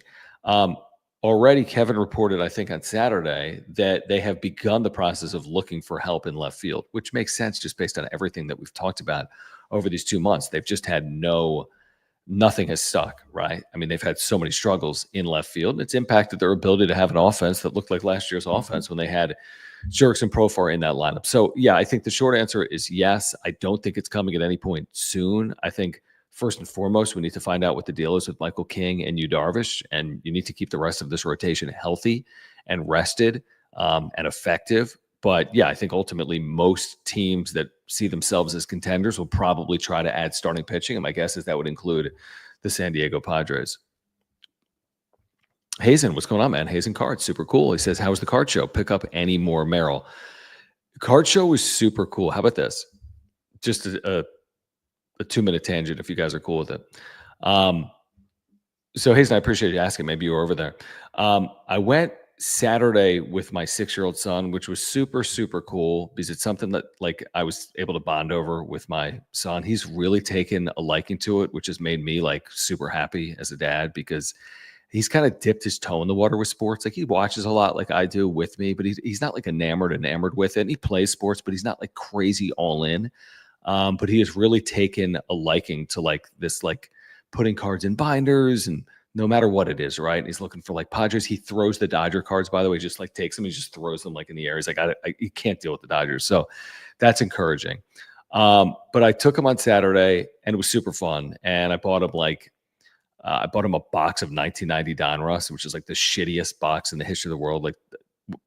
[SPEAKER 1] Already, Kevin reported, I think on Saturday, that they have begun the process of looking for help in left field, which makes sense just based on everything that we've talked about over these 2 months. They've just had nothing has stuck, right? I mean, they've had so many struggles in left field, and it's impacted their ability to have an offense that looked like last year's offense when they had Jerks and Profar in that lineup. So, yeah, I think the short answer is yes. I don't think it's coming at any point soon. I think first and foremost, we need to find out what the deal is with Michael King and Yu Darvish, and you need to keep the rest of this rotation healthy and rested and effective. But yeah, I think ultimately most teams that see themselves as contenders will probably try to add starting pitching, and my guess is that would include the San Diego Padres. Hazen, what's going on, man? Hazen Card, super cool. He says, how was the card show? Pick up any more Merrill. The card show was super cool. How about this? Just a 2-minute tangent if you guys are cool with it. So Hazen, I appreciate you asking. Maybe you were over there. I went Saturday with my 6-year-old son, which was super, super cool because it's something that I was able to bond over with my son. He's really taken a liking to it, which has made me super happy as a dad because he's kind of dipped his toe in the water with sports. He watches a lot like I do with me, but he's not enamored with it. And he plays sports, but he's not crazy all in. But he has really taken a liking to this, putting cards in binders and no matter what it is, right? He's looking for Padres. He throws the Dodger cards, by the way, just takes them. He just throws them in the air. He's he can't deal with the Dodgers. So that's encouraging. But I took him on Saturday and it was super fun. And I bought him I bought him a box of 1990 Donruss, which is like the shittiest box in the history of the world. Like,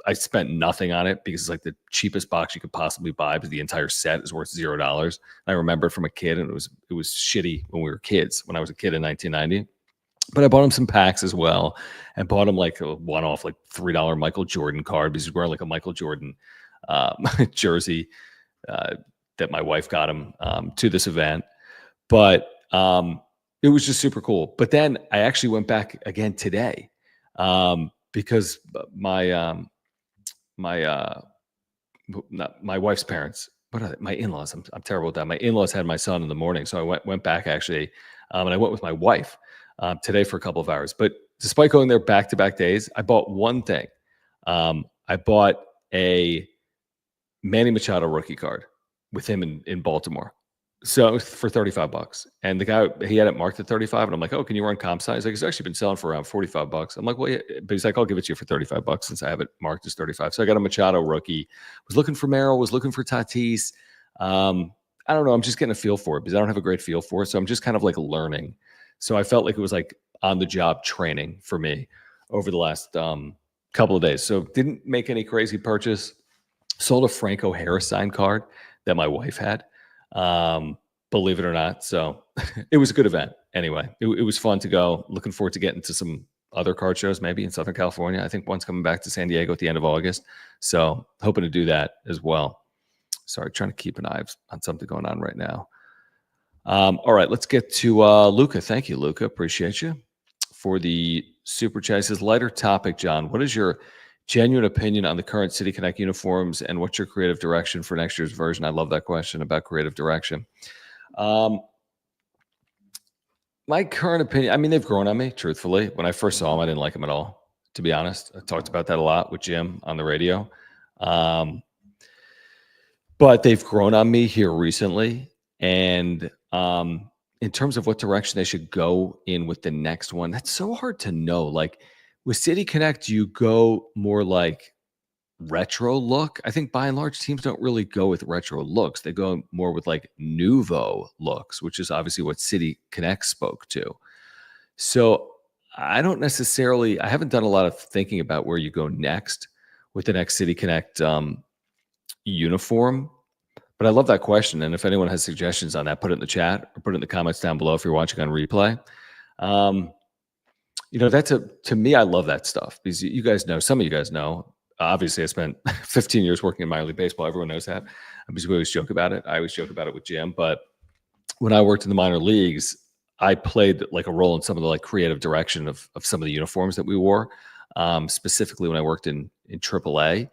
[SPEAKER 1] I spent nothing on it because it's like the cheapest box you could possibly buy, but the entire set is worth $0. I remember it from a kid, and it was shitty when we were kids, when I was a kid in 1990. But I bought him some packs as well, and bought him like a one-off, like $3 Michael Jordan card, because he's wearing like a Michael Jordan jersey that my wife got him to this event. But it was just super cool. But then I actually went back again today because my wife's parents, what are they? My in-laws. I'm terrible with that. My in-laws had my son in the morning, so I went back actually, and I went with my wife today for a couple of hours. But despite going there back-to-back days, I bought one thing. I bought a Manny Machado rookie card with him in Baltimore. So for $35, and the guy, he had it marked at 35, and I'm like, oh, can you run comp sci? He's like, it's actually been selling for around $45. I'm like, well, yeah. But he's like, I'll give it to you for $35 since I have it marked as 35. So I got a Machado rookie. Was looking for Merrill, was looking for Tatis. I don't know. I'm just getting a feel for it because I don't have a great feel for it. So I'm just kind of like learning. So I felt like it was like on the job training for me over the last couple of days. So didn't make any crazy purchase. Sold a Franco Harris signed card that my wife had. Believe it or not. So it was a good event. Anyway, it was fun to go. Looking forward to getting to some other card shows, maybe in Southern California. I think one's coming back to San Diego at the end of August. So hoping to do that as well. Sorry, trying to keep an eye on something going on right now. All right, let's get to Luca. Thank you, Luca. Appreciate you for the super chat. It says, lighter topic, John. What is your genuine opinion on the current City Connect uniforms, and what's your creative direction for next year's version? I love that question about creative direction. My current opinion, I mean, they've grown on me, truthfully. When I first saw them, I didn't like them at all, to be honest. I talked about that a lot with Jim on the radio. But they've grown on me here recently. And in terms of what direction they should go in with the next one, that's so hard to know. Like, with City Connect, you go more like retro look. I think by and large, teams don't really go with retro looks. They go more with like nouveau looks, which is obviously what City Connect spoke to. So I don't necessarily, I haven't done a lot of thinking about where you go next with the next City Connect uniform. But I love that question. And if anyone has suggestions on that, put it in the chat or put it in the comments down below if you're watching on replay. To me, I love that stuff because you guys know, some of you guys know, obviously I spent 15 years working in minor league baseball. Everyone knows that because we always joke about it. I always joke about it with Jim. But when I worked in the minor leagues, I played like a role in some of the like creative direction of some of the uniforms that we wore, specifically when I worked in AAA.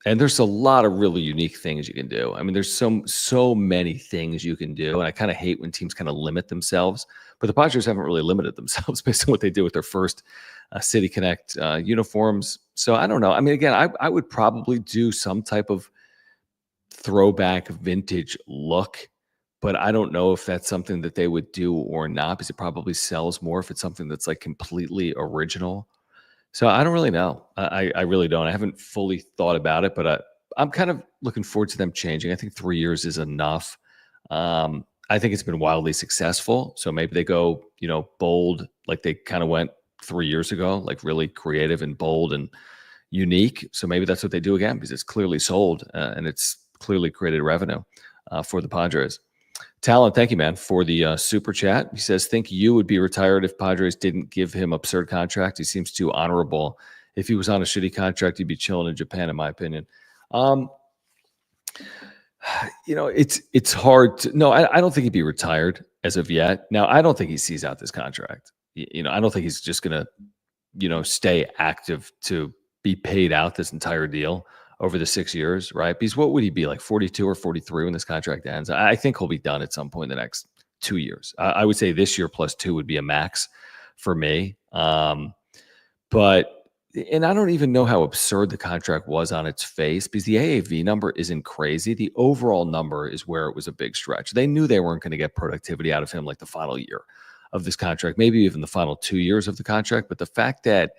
[SPEAKER 1] And there's a lot of really unique things you can do. I mean, there's so many things you can do. And I kind of hate when teams kind of limit themselves. But the Padres haven't really limited themselves based on what they did with their first City Connect uniforms. So I don't know. I mean, again, I would probably do some type of throwback vintage look. But I don't know if that's something that they would do or not, because it probably sells more if it's something that's like completely original. So I don't really know. I really don't. I haven't fully thought about it, but I'm kind of looking forward to them changing. I think 3 years is enough. I think it's been wildly successful. So maybe they go, bold, like they kind of went 3 years ago, like really creative and bold and unique. So maybe that's what they do again, because it's clearly sold and it's clearly created revenue for the Padres. Talon, thank you, man, for the super chat. He says, think you would be retired if Padres didn't give him absurd contract. He seems too honorable. If he was on a shitty contract, he'd be chilling in Japan, in my opinion. It's hard to – no, I don't think he'd be retired as of yet. Now, I don't think he sees out this contract. I don't think he's just going to, stay active to be paid out this entire deal over the 6 years, right? Because what would he be, like 42 or 43 when this contract ends? I think he'll be done at some point in the next 2 years. I would say this year plus 2 would be a max for me. And I don't even know how absurd the contract was on its face, because the AAV number isn't crazy. The overall number is where it was a big stretch. They knew they weren't going to get productivity out of him like the final year of this contract, maybe even the final 2 years of the contract. But the fact that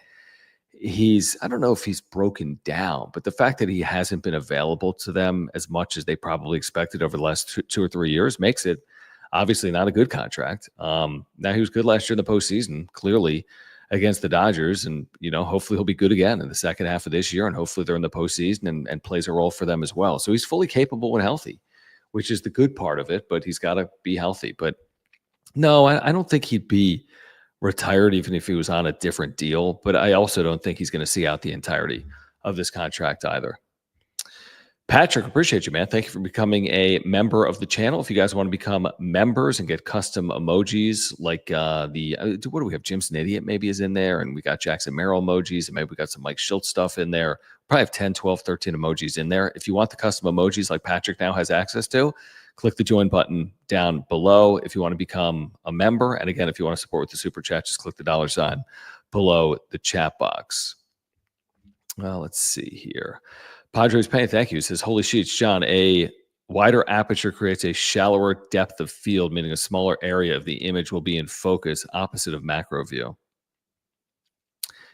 [SPEAKER 1] I don't know if he's broken down, but the fact that he hasn't been available to them as much as they probably expected over the last two or 3 years makes it Obviously not a good contract. Now he was good last year in the postseason, clearly against the Dodgers, and hopefully he'll be good again in the second half of this year, and hopefully they're in the postseason and plays a role for them as well. So he's fully capable and healthy, which is the good part of it, but he's got to be healthy. But no, I don't think he'd be retired even if he was on a different deal, but I also don't think he's going to see out the entirety of this contract either. Patrick, appreciate you, man. Thank you for becoming a member of the channel. If you guys want to become members and get custom emojis like what do we have? Jimson Idiot maybe is in there, and we got Jackson Merrill emojis, and maybe we got some Mike Schultz stuff in there. Probably have 10, 12, 13 emojis in there. If you want the custom emojis like Patrick now has access to, click the join button down below if you want to become a member. And again, if you want to support with the super chat, just click the $ below the chat box. Well, let's see here. Padres Pain, thank you. It says, holy sheets, John, a wider aperture creates a shallower depth of field, meaning a smaller area of the image will be in focus, opposite of macro view.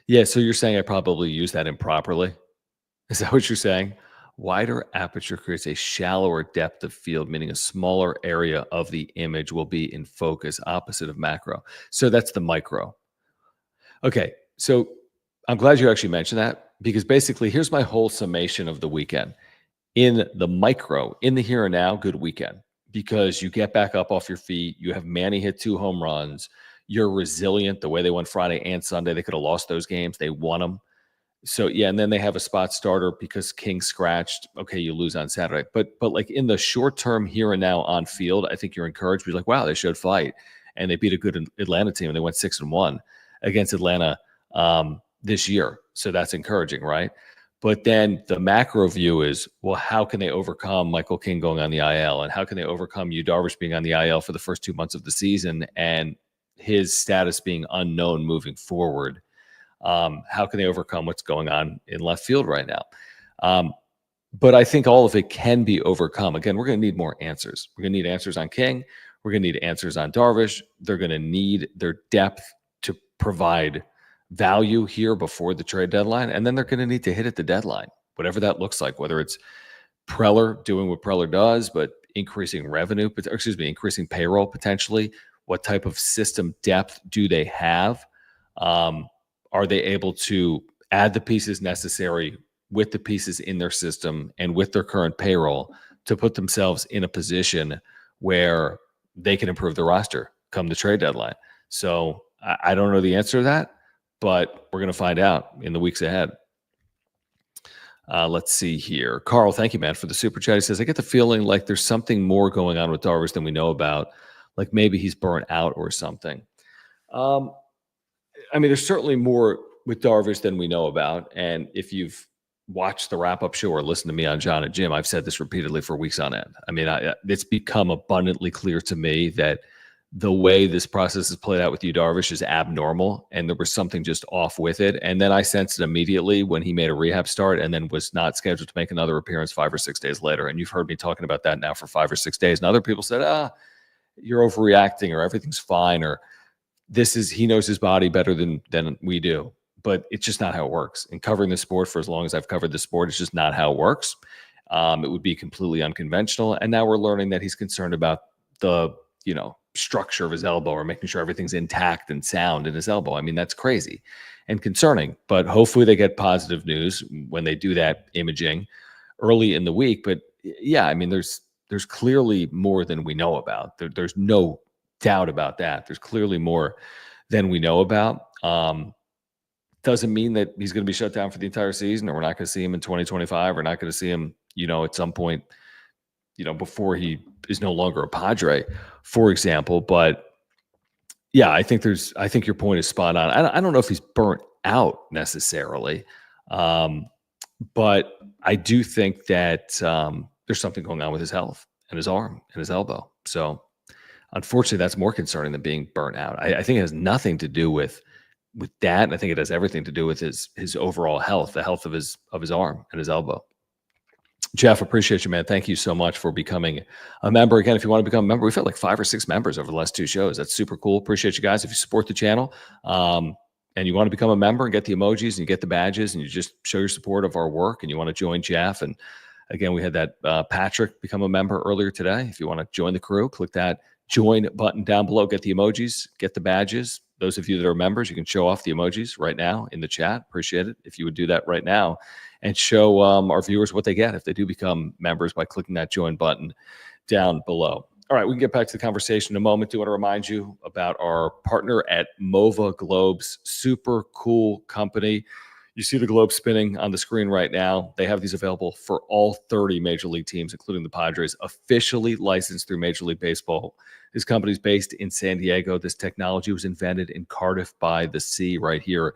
[SPEAKER 1] Yeah, so you're saying I probably used that improperly? Is that what you're saying? Wider aperture creates a shallower depth of field, meaning a smaller area of the image will be in focus, opposite of macro. So that's the micro. Okay, so I'm glad you actually mentioned that, because basically here's my whole summation of the weekend. In the micro, in the here and now, good weekend, because you get back up off your feet. You have Manny hit 2 home runs. You're resilient the way they went Friday and Sunday. They could have lost those games. They won them. So, yeah, and then they have a spot starter because King scratched. Okay, you lose on Saturday. But like in the short term here and now on field, I think you're encouraged. You're like, wow, they showed fight. And they beat a good Atlanta team, and they went 6-1 against Atlanta this year. So that's encouraging, right? But then the macro view is, well, how can they overcome Michael King going on the IL? And how can they overcome Yu Darvish being on the IL for the first 2 months of the season and his status being unknown moving forward? How can they overcome what's going on in left field right now? But I think all of it can be overcome. Again, we're going to need more answers. We're going to need answers on King. We're going to need answers on Darvish. They're going to need their depth to provide value here before the trade deadline. And then they're going to need to hit at the deadline, whatever that looks like, whether it's Preller doing what Preller does, but increasing revenue, increasing payroll potentially. What type of system depth do they have? Are they able to add the pieces necessary with the pieces in their system and with their current payroll to put themselves in a position where they can improve the roster come the trade deadline? So I don't know the answer to that, but we're going to find out in the weeks ahead. Let's see here. Carl, thank you, man, for the super chat. He says, I get the feeling like there's something more going on with Darvish than we know about, like maybe he's burnt out or something. I mean, there's certainly more with Darvish than we know about. And if you've watched the wrap-up show or listened to me on John and Jim, I've said this repeatedly for weeks on end. I mean, it's become abundantly clear to me that the way this process has played out with Yu Darvish is abnormal, and there was something just off with it. And then I sensed it immediately when he made a rehab start and then was not scheduled to make another appearance 5 or 6 days later. And you've heard me talking about that now for 5 or 6 days. And other people said, you're overreacting, or everything's fine, or he knows his body better than we do. But it's just not how it works. And covering the sport for as long as I've covered the sport, it's just not how it works. It would be completely unconventional. And now we're learning that he's concerned about the, structure of his elbow, or making sure everything's intact and sound in his elbow. I mean, that's crazy and concerning, but hopefully they get positive news when they do that imaging early in the week. But yeah, I mean, there's clearly more than we know about. There's no doubt about that. There's clearly more than we know about. Doesn't mean that he's going to be shut down for the entire season, or we're not going to see him in 2025. We're not going to see him, at some point, before he is no longer a Padre, for example. But yeah, I think your point is spot on. I don't know if he's burnt out necessarily, but I do think that there's something going on with his health and his arm and his elbow. So unfortunately, that's more concerning than being burnt out. I think it has nothing to do with that. And I think it has everything to do with his overall health, the health of his arm and his elbow. Jeff, appreciate you, man. Thank you so much for becoming a member. Again, if you want to become a member, we've had like 5 or 6 members over the last 2 shows. That's super cool. Appreciate you guys. If you support the channel and you want to become a member and get the emojis and you get the badges and you just show your support of our work and you want to join Jeff. And again, we had that Patrick become a member earlier today. If you want to join the crew, click that join button down below. Get the emojis, get the badges. Those of you that are members, you can show off the emojis right now in the chat. Appreciate it if you would do that right now and show our viewers what they get if they do become members by clicking that join button down below. All right, we can get back to the conversation in a moment. Do want to remind you about our partner at Mova Globes, super cool company. You see the globe spinning on the screen right now. They have these available for all 30 Major League teams, including the Padres, officially licensed through Major League Baseball. This company is based in San Diego. This technology was invented in Cardiff by the Sea right here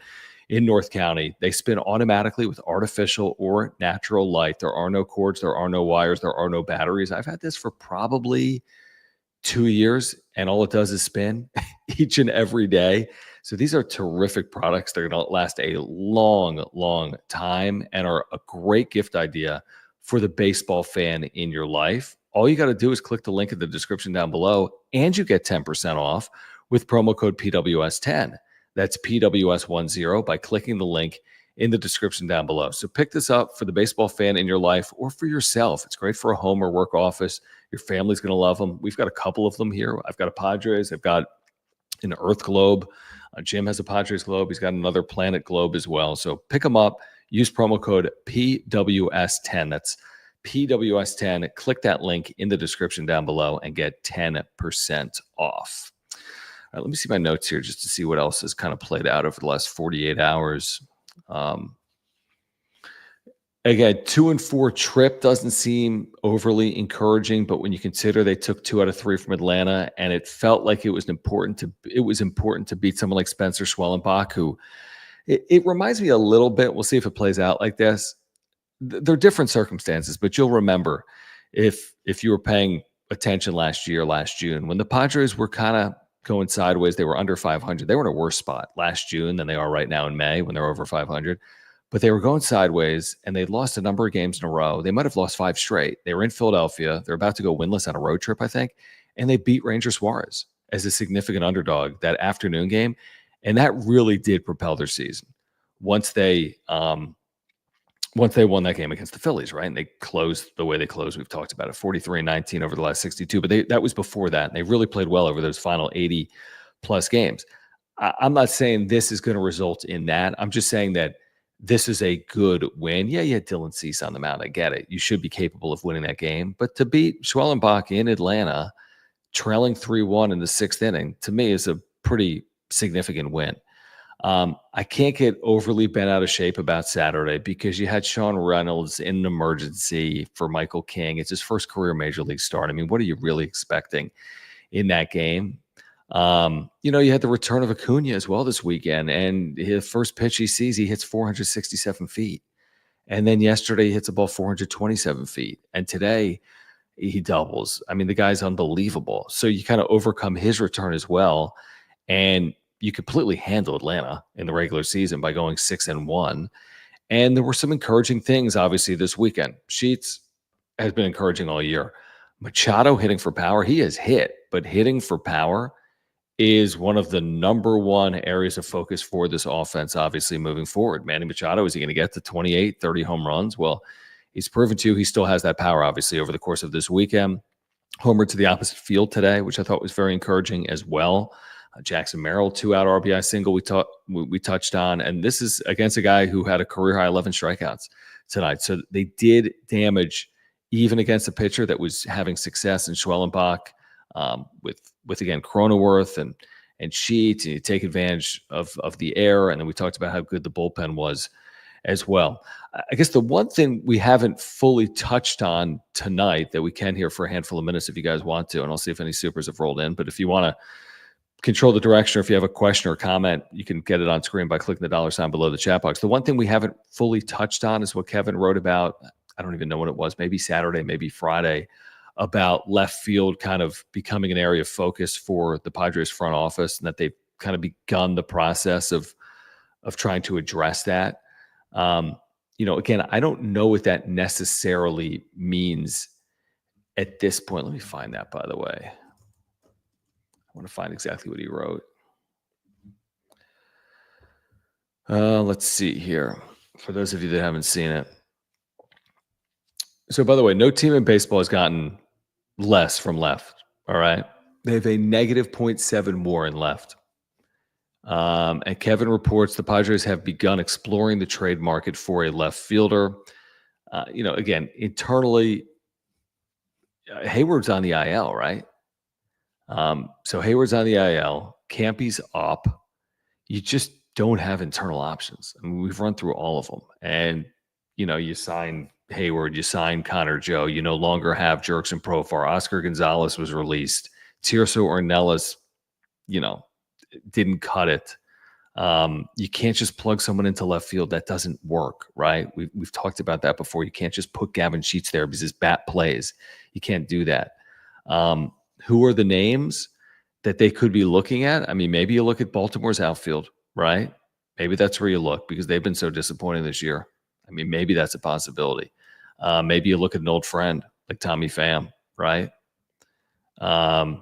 [SPEAKER 1] in North County. They spin automatically with artificial or natural light. There are no cords, there are no wires, there are no batteries. I've had this for probably 2 years, and all it does is spin each and every day. So these are terrific products. They're going to last a long, long time and are a great gift idea for the baseball fan in your life. All you got to do is click the link in the description down below, and you get 10% off with promo code PWS10. That's PWS10 by clicking the link in the description down below. So pick this up for the baseball fan in your life or for yourself. It's great for a home or work office. Your family's going to love them. We've got a couple of them here. I've got a Padres. I've got an Earth globe. Jim has a Padres globe. He's got another planet globe as well. So pick them up. Use promo code PWS10. That's PWS10. Click that link in the description down below and get 10% off. All right, let me see my notes here just to see what else has kind of played out over the last 48 hours. Again, 2-4 trip doesn't seem overly encouraging, but when you consider they took 2 out of 3 from Atlanta, and it felt like it was important to beat someone like Spencer Schwellenbach, who it reminds me a little bit. We'll see if it plays out like this. They're different circumstances, but you'll remember if you were paying attention last June, when the Padres were kind of going sideways, they were under 500. They were in a worse spot last June than they are right now in May when they're over 500. But they were going sideways, and they'd lost a number of games in a row. They might have lost 5 straight. They were in Philadelphia. They're about to go winless on a road trip, I think, and they beat Ranger Suarez as a significant underdog that afternoon game, and that really did propel their season. Once they won that game against the Phillies, right, and they closed the way they closed, we've talked about it, 43-19 over the last 62, but that was before that, and they really played well over those final 80-plus games. I'm not saying this is going to result in that. I'm just saying that this is a good win. Yeah, you had Dylan Cease on the mound. I get it. You should be capable of winning that game. But to beat Schwellenbach in Atlanta, trailing 3-1 in the 6th inning, to me is a pretty significant win. I can't get overly bent out of shape about Saturday because you had Sean Reynolds in an emergency for Michael King. It's his first career Major League start. I mean, what are you really expecting in that game? You had the return of Acuna as well this weekend, and his first pitch he sees, he hits 467 feet. And then yesterday he hits a ball 427 feet. And today he doubles. I mean, the guy's unbelievable. So you kind of overcome his return as well. And you completely handle Atlanta in the regular season by going 6-1. And there were some encouraging things, obviously, this weekend. Sheets has been encouraging all year. Machado hitting for power. He has hit, but hitting for power is one of the number one areas of focus for this offense, obviously, moving forward. Manny Machado, is he going to get to 28, 30 home runs? Well, he's proven to. He still has that power, obviously, over the course of this weekend. Homered to the opposite field today, which I thought was very encouraging as well. Jackson Merrill, 2-out RBI single we touched on. And this is against a guy who had a career-high 11 strikeouts tonight. So they did damage even against a pitcher that was having success in Schwellenbach. With again Cronenworth and Sheets, and you take advantage of the air, and then we talked about how good the bullpen was as well. I guess the one thing we haven't fully touched on tonight that we can here for a handful of minutes if you guys want to, and I'll see if any supers have rolled in, but if you want to control the direction or if you have a question or comment, you can get it on screen by clicking the $sign below the chat box. The one thing we haven't fully touched on is what Kevin wrote about, I don't even know what it was, maybe Saturday, maybe Friday, about left field kind of becoming an area of focus for the Padres front office, and that they've kind of begun the process of trying to address that. Again, I don't know what that necessarily means at this point. Let me find that, by the way. I want to find exactly what he wrote. Let's see here. For those of you that haven't seen it. So, by the way, no team in baseball has gotten less from left. All right. They have a negative 0.7 more in left. And Kevin reports the Padres have begun exploring the trade market for a left fielder. Again, internally, Hayward's on the IL, right? So Hayward's on the IL. Campy's up. You just don't have internal options. I mean, we've run through all of them. And, you sign Hayward, you sign Connor Joe. You no longer have Jurickson Profar. Oscar Gonzalez was released. Tirso Ornelas, didn't cut it. You can't just plug someone into left field. That doesn't work, right? We've talked about that before. You can't just put Gavin Sheets there because his bat plays. You can't do that. Who are the names that they could be looking at? I mean, maybe you look at Baltimore's outfield, right? Maybe that's where you look because they've been so disappointing this year. I mean, maybe that's a possibility. Maybe you look at an old friend like Tommy Pham, right?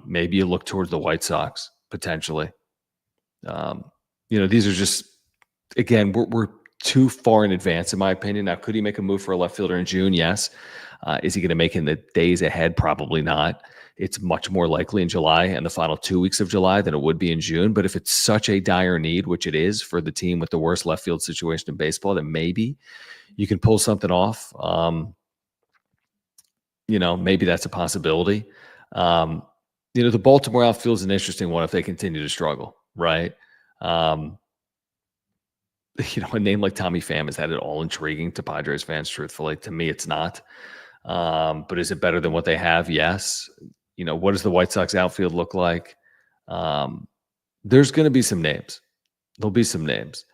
[SPEAKER 1] Maybe you look towards the White Sox potentially. These are just, again, we're too far in advance, in my opinion. Now, could he make a move for a left fielder in June? Yes. Is he going to make it in the days ahead? Probably not. It's much more likely in July and the final 2 weeks of July than it would be in June. But if it's such a dire need, which it is for the team with the worst left field situation in baseball, then maybe you can pull something off. Maybe that's a possibility. The Baltimore outfield is an interesting one if they continue to struggle, right? A name like Tommy Pham, is that at all intriguing to Padres fans? Truthfully, to me, it's not. But is it better than what they have? Yes. What does the White Sox outfield look like? There's going to be some names. There'll be some names.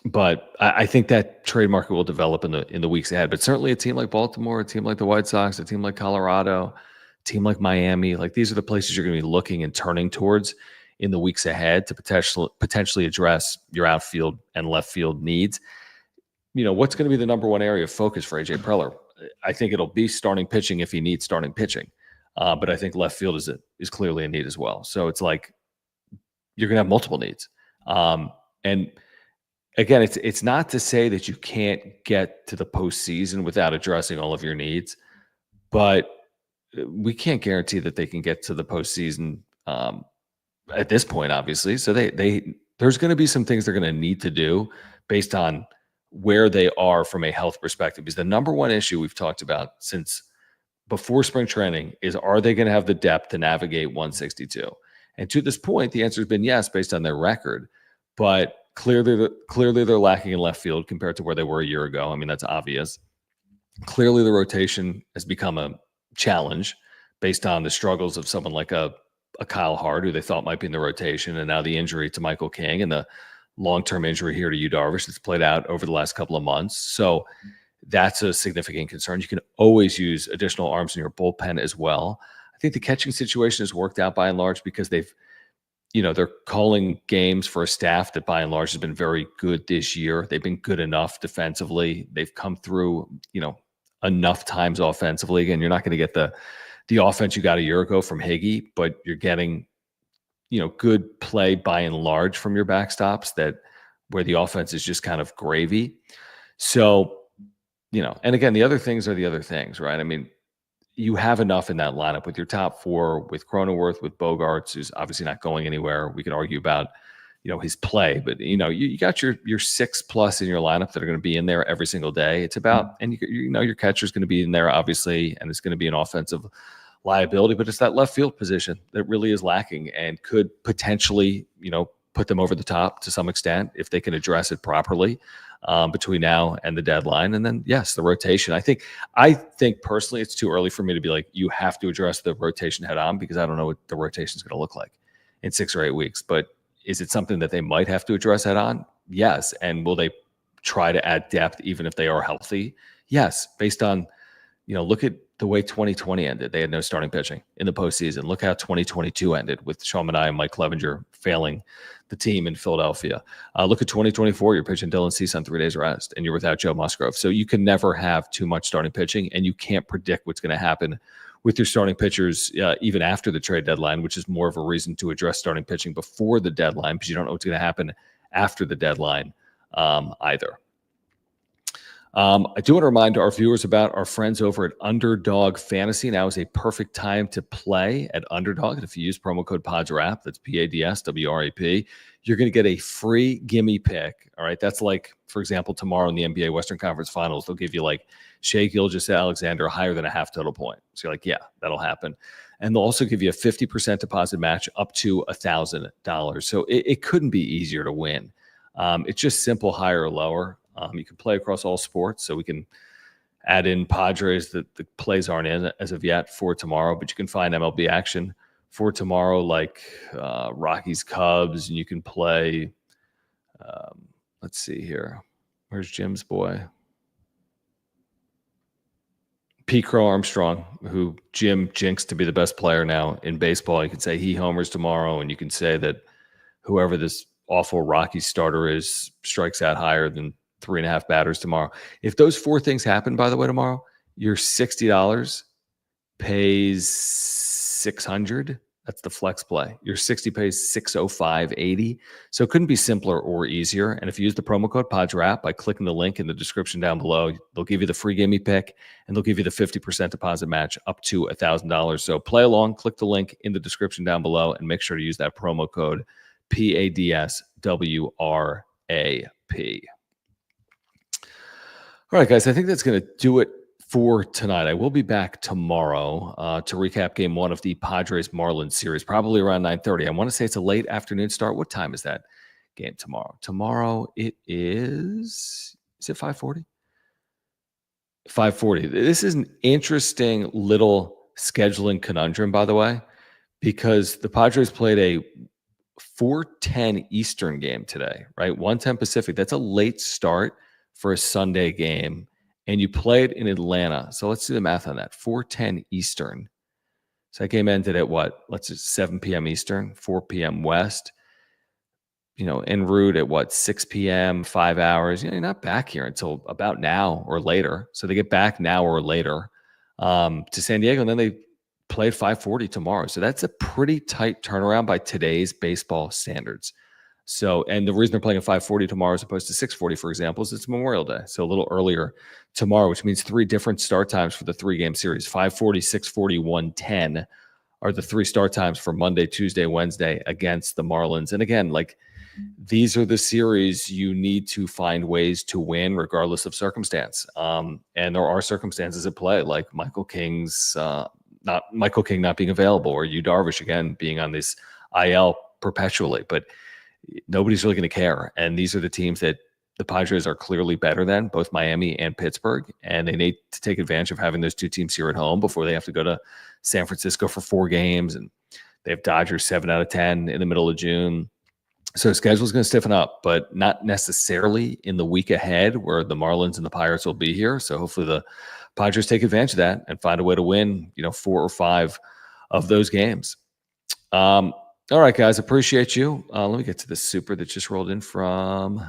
[SPEAKER 1] But I think that trade market will develop in the weeks ahead. But certainly a team like Baltimore, a team like the White Sox, a team like Colorado, a team like Miami, like these are the places you're going to be looking and turning towards in the weeks ahead to potentially address your outfield and left field needs. What's going to be the number one area of focus for AJ Preller? I think it'll be starting pitching if he needs starting pitching. But I think left field is clearly a need as well. So it's like you're going to have multiple needs. And again, it's not to say that you can't get to the postseason without addressing all of your needs, but we can't guarantee that they can get to the postseason at this point, obviously. So there's going to be some things they're going to need to do based on where they are from a health perspective. Because the number one issue we've talked about since before spring training is, are they going to have the depth to navigate 162? And to this point, the answer has been yes, based on their record. But clearly they're lacking in left field compared to where they were a year ago. I mean, that's obvious. Clearly the rotation has become a challenge based on the struggles of someone like a Kyle Hart, who they thought might be in the rotation, and now the injury to Michael King and the long-term injury here to Darvish that's played out over the last couple of months. So that's a significant concern. You can always use additional arms in your bullpen as well. I think the catching situation has worked out by and large because they're calling games for a staff that by and large has been very good this year. They've been good enough defensively. They've come through, enough times offensively. Again, you're not going to get the offense you got a year ago from Higgy, but you're getting, good play by and large from your backstops where the offense is just kind of gravy. So, and again, the other things are the other things, right? I mean, you have enough in that lineup with your top four, with Cronenworth, with Bogarts, who's obviously not going anywhere. We could argue about, his play, but you got your 6+ in your lineup that are going to be in there every single day. It's about, and your catcher is going to be in there obviously, and it's going to be an offensive liability, but it's that left field position that really is lacking and could potentially, put them over the top to some extent if they can address it properly between now and the deadline. And then, yes, the rotation. I think personally, it's too early for me to be like, you have to address the rotation head on, because I don't know what the rotation is going to look like in 6 or 8 weeks. But is it something that they might have to address head on? Yes. And will they try to add depth even if they are healthy? Yes. Based on, look at the way 2020 ended. They had no starting pitching in the postseason. Look how 2022 ended with Sean Manaea and Mike Clevenger failing the team in Philadelphia. Look at 2024. You're pitching Dylan Cease on 3 days rest, and you're without Joe Musgrove. So you can never have too much starting pitching, and you can't predict what's going to happen with your starting pitchers even after the trade deadline, which is more of a reason to address starting pitching before the deadline, because you don't know what's going to happen after the deadline either. I do want to remind our viewers about our friends over at Underdog Fantasy. Now is a perfect time to play at Underdog. And if you use promo code PADSWRAP, that's PADSWRAP, you're going to get a free gimme pick. All right. That's like, for example, tomorrow in the NBA Western Conference Finals, they'll give you like Shai Gilgeous-Alexander higher than a half total point. So you're like, yeah, that'll happen. And they'll also give you a 50% deposit match up to $1,000. So it couldn't be easier to win. It's just simple, higher or lower. You can play across all sports, so we can add in Padres that the plays aren't in as of yet for tomorrow, but you can find MLB action for tomorrow, like Rockies, Cubs, and you can play, let's see here. Where's Jim's boy? Pete Crow Armstrong, who Jim jinxed to be the best player now in baseball. You can say he homers tomorrow, and you can say that whoever this awful Rockies starter is strikes out higher than 3.5 batters tomorrow. If those 4 things happen, by the way, tomorrow, your $60 pays $600. That's the flex play. Your 60 pays $605.80. So it couldn't be simpler or easier. And if you use the promo code PADSWRAP by clicking the link in the description down below, they'll give you the free gimme pick and they'll give you the 50% deposit match up to $1,000. So play along, click the link in the description down below, and make sure to use that promo code PADSWRAP. All right, guys, I think that's going to do it for tonight. I will be back tomorrow to recap game 1 of the Padres-Marlins series, probably around 9:30. I want to say it's a late afternoon start. What time is that game tomorrow? Tomorrow it is it 5:40? 5:40. This is an interesting little scheduling conundrum, by the way, because the Padres played a 4:10 Eastern game today, right? 1:10 Pacific. That's a late start for a Sunday game, and you played in Atlanta. So let's do the math on that. 4:10 Eastern. So that game ended at what? Let's just 7 p.m. Eastern, 4 p.m. West. En route at what? 6 p.m., 5 hours. You're not back here until about now or later. So they get back now or later to San Diego, and then they play at 5:40 tomorrow. So that's a pretty tight turnaround by today's baseball standards. So, and the reason they're playing at 5:40 tomorrow as opposed to 6:40, for example, is it's Memorial Day. So a little earlier tomorrow, which means 3 different start times for the 3-game series. 5:40, 6:40, 1:10 are the 3 start times for Monday, Tuesday, Wednesday against the Marlins. And again, like, these are the series you need to find ways to win regardless of circumstance. And there are circumstances at play, like Michael King not being available, or Yu Darvish again being on this IL perpetually. But nobody's really going to care. And these are the teams that the Padres are clearly better than, both Miami and Pittsburgh. And they need to take advantage of having those 2 teams here at home before they have to go to San Francisco for 4 games. And they have Dodgers 7 out of 10 in the middle of June. So the schedule's going to stiffen up, but not necessarily in the week ahead where the Marlins and the Pirates will be here. So hopefully the Padres take advantage of that and find a way to win, 4 or 5 of those games. All right, guys, appreciate you. Let me get to the super that just rolled in from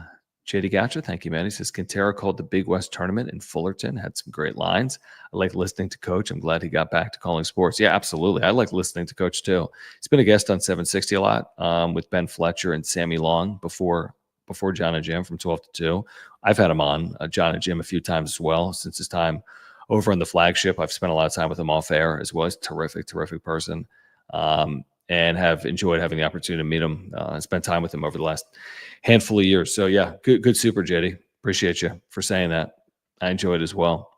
[SPEAKER 1] JD Gotcha. Thank you, man. He says, Quintero called the Big West tournament in Fullerton, had some great lines. I like listening to Coach. I'm glad he got back to calling sports. Yeah, absolutely. I like listening to Coach, too. He's been a guest on 760 a lot with Ben Fletcher and Sammy Long before John and Jim from 12 to 2. I've had him on, John and Jim, a few times as well since his time over on the flagship. I've spent a lot of time with him off air as well. He's a terrific, terrific person. And have enjoyed having the opportunity to meet him and spend time with him over the last handful of years. So, yeah, good super, JD. Appreciate you for saying that. I enjoyed it as well.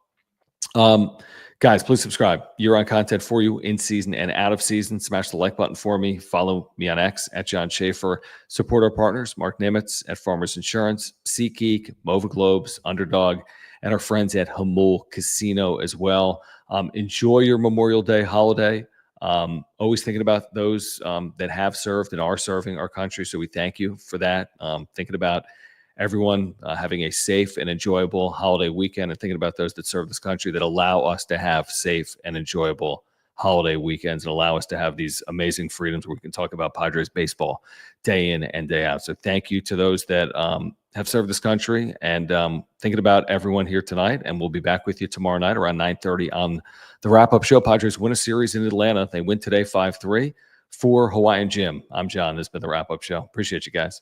[SPEAKER 1] Guys, please subscribe. Year-round content for you in season and out of season. Smash the like button for me. Follow me on X at John Schaefer. Support our partners, Mark Nimitz at Farmers Insurance, SeatGeek, Mova Globes, Underdog, and our friends at Hamul Casino as well. Enjoy your Memorial Day holiday. Always thinking about those that have served and are serving our country. So we thank you for that. Thinking about everyone having a safe and enjoyable holiday weekend, and thinking about those that serve this country that allow us to have safe and enjoyable holiday weekends and allow us to have these amazing freedoms where we can talk about Padres baseball day in and day out. So thank you to those that have served this country, and thinking about everyone here tonight. And we'll be back with you tomorrow night around 9:30 on the wrap-up show. Padres win a series in Atlanta. They win today 5-3 for Hawaiian Jim. I'm John. This has been the wrap-up show. Appreciate you guys.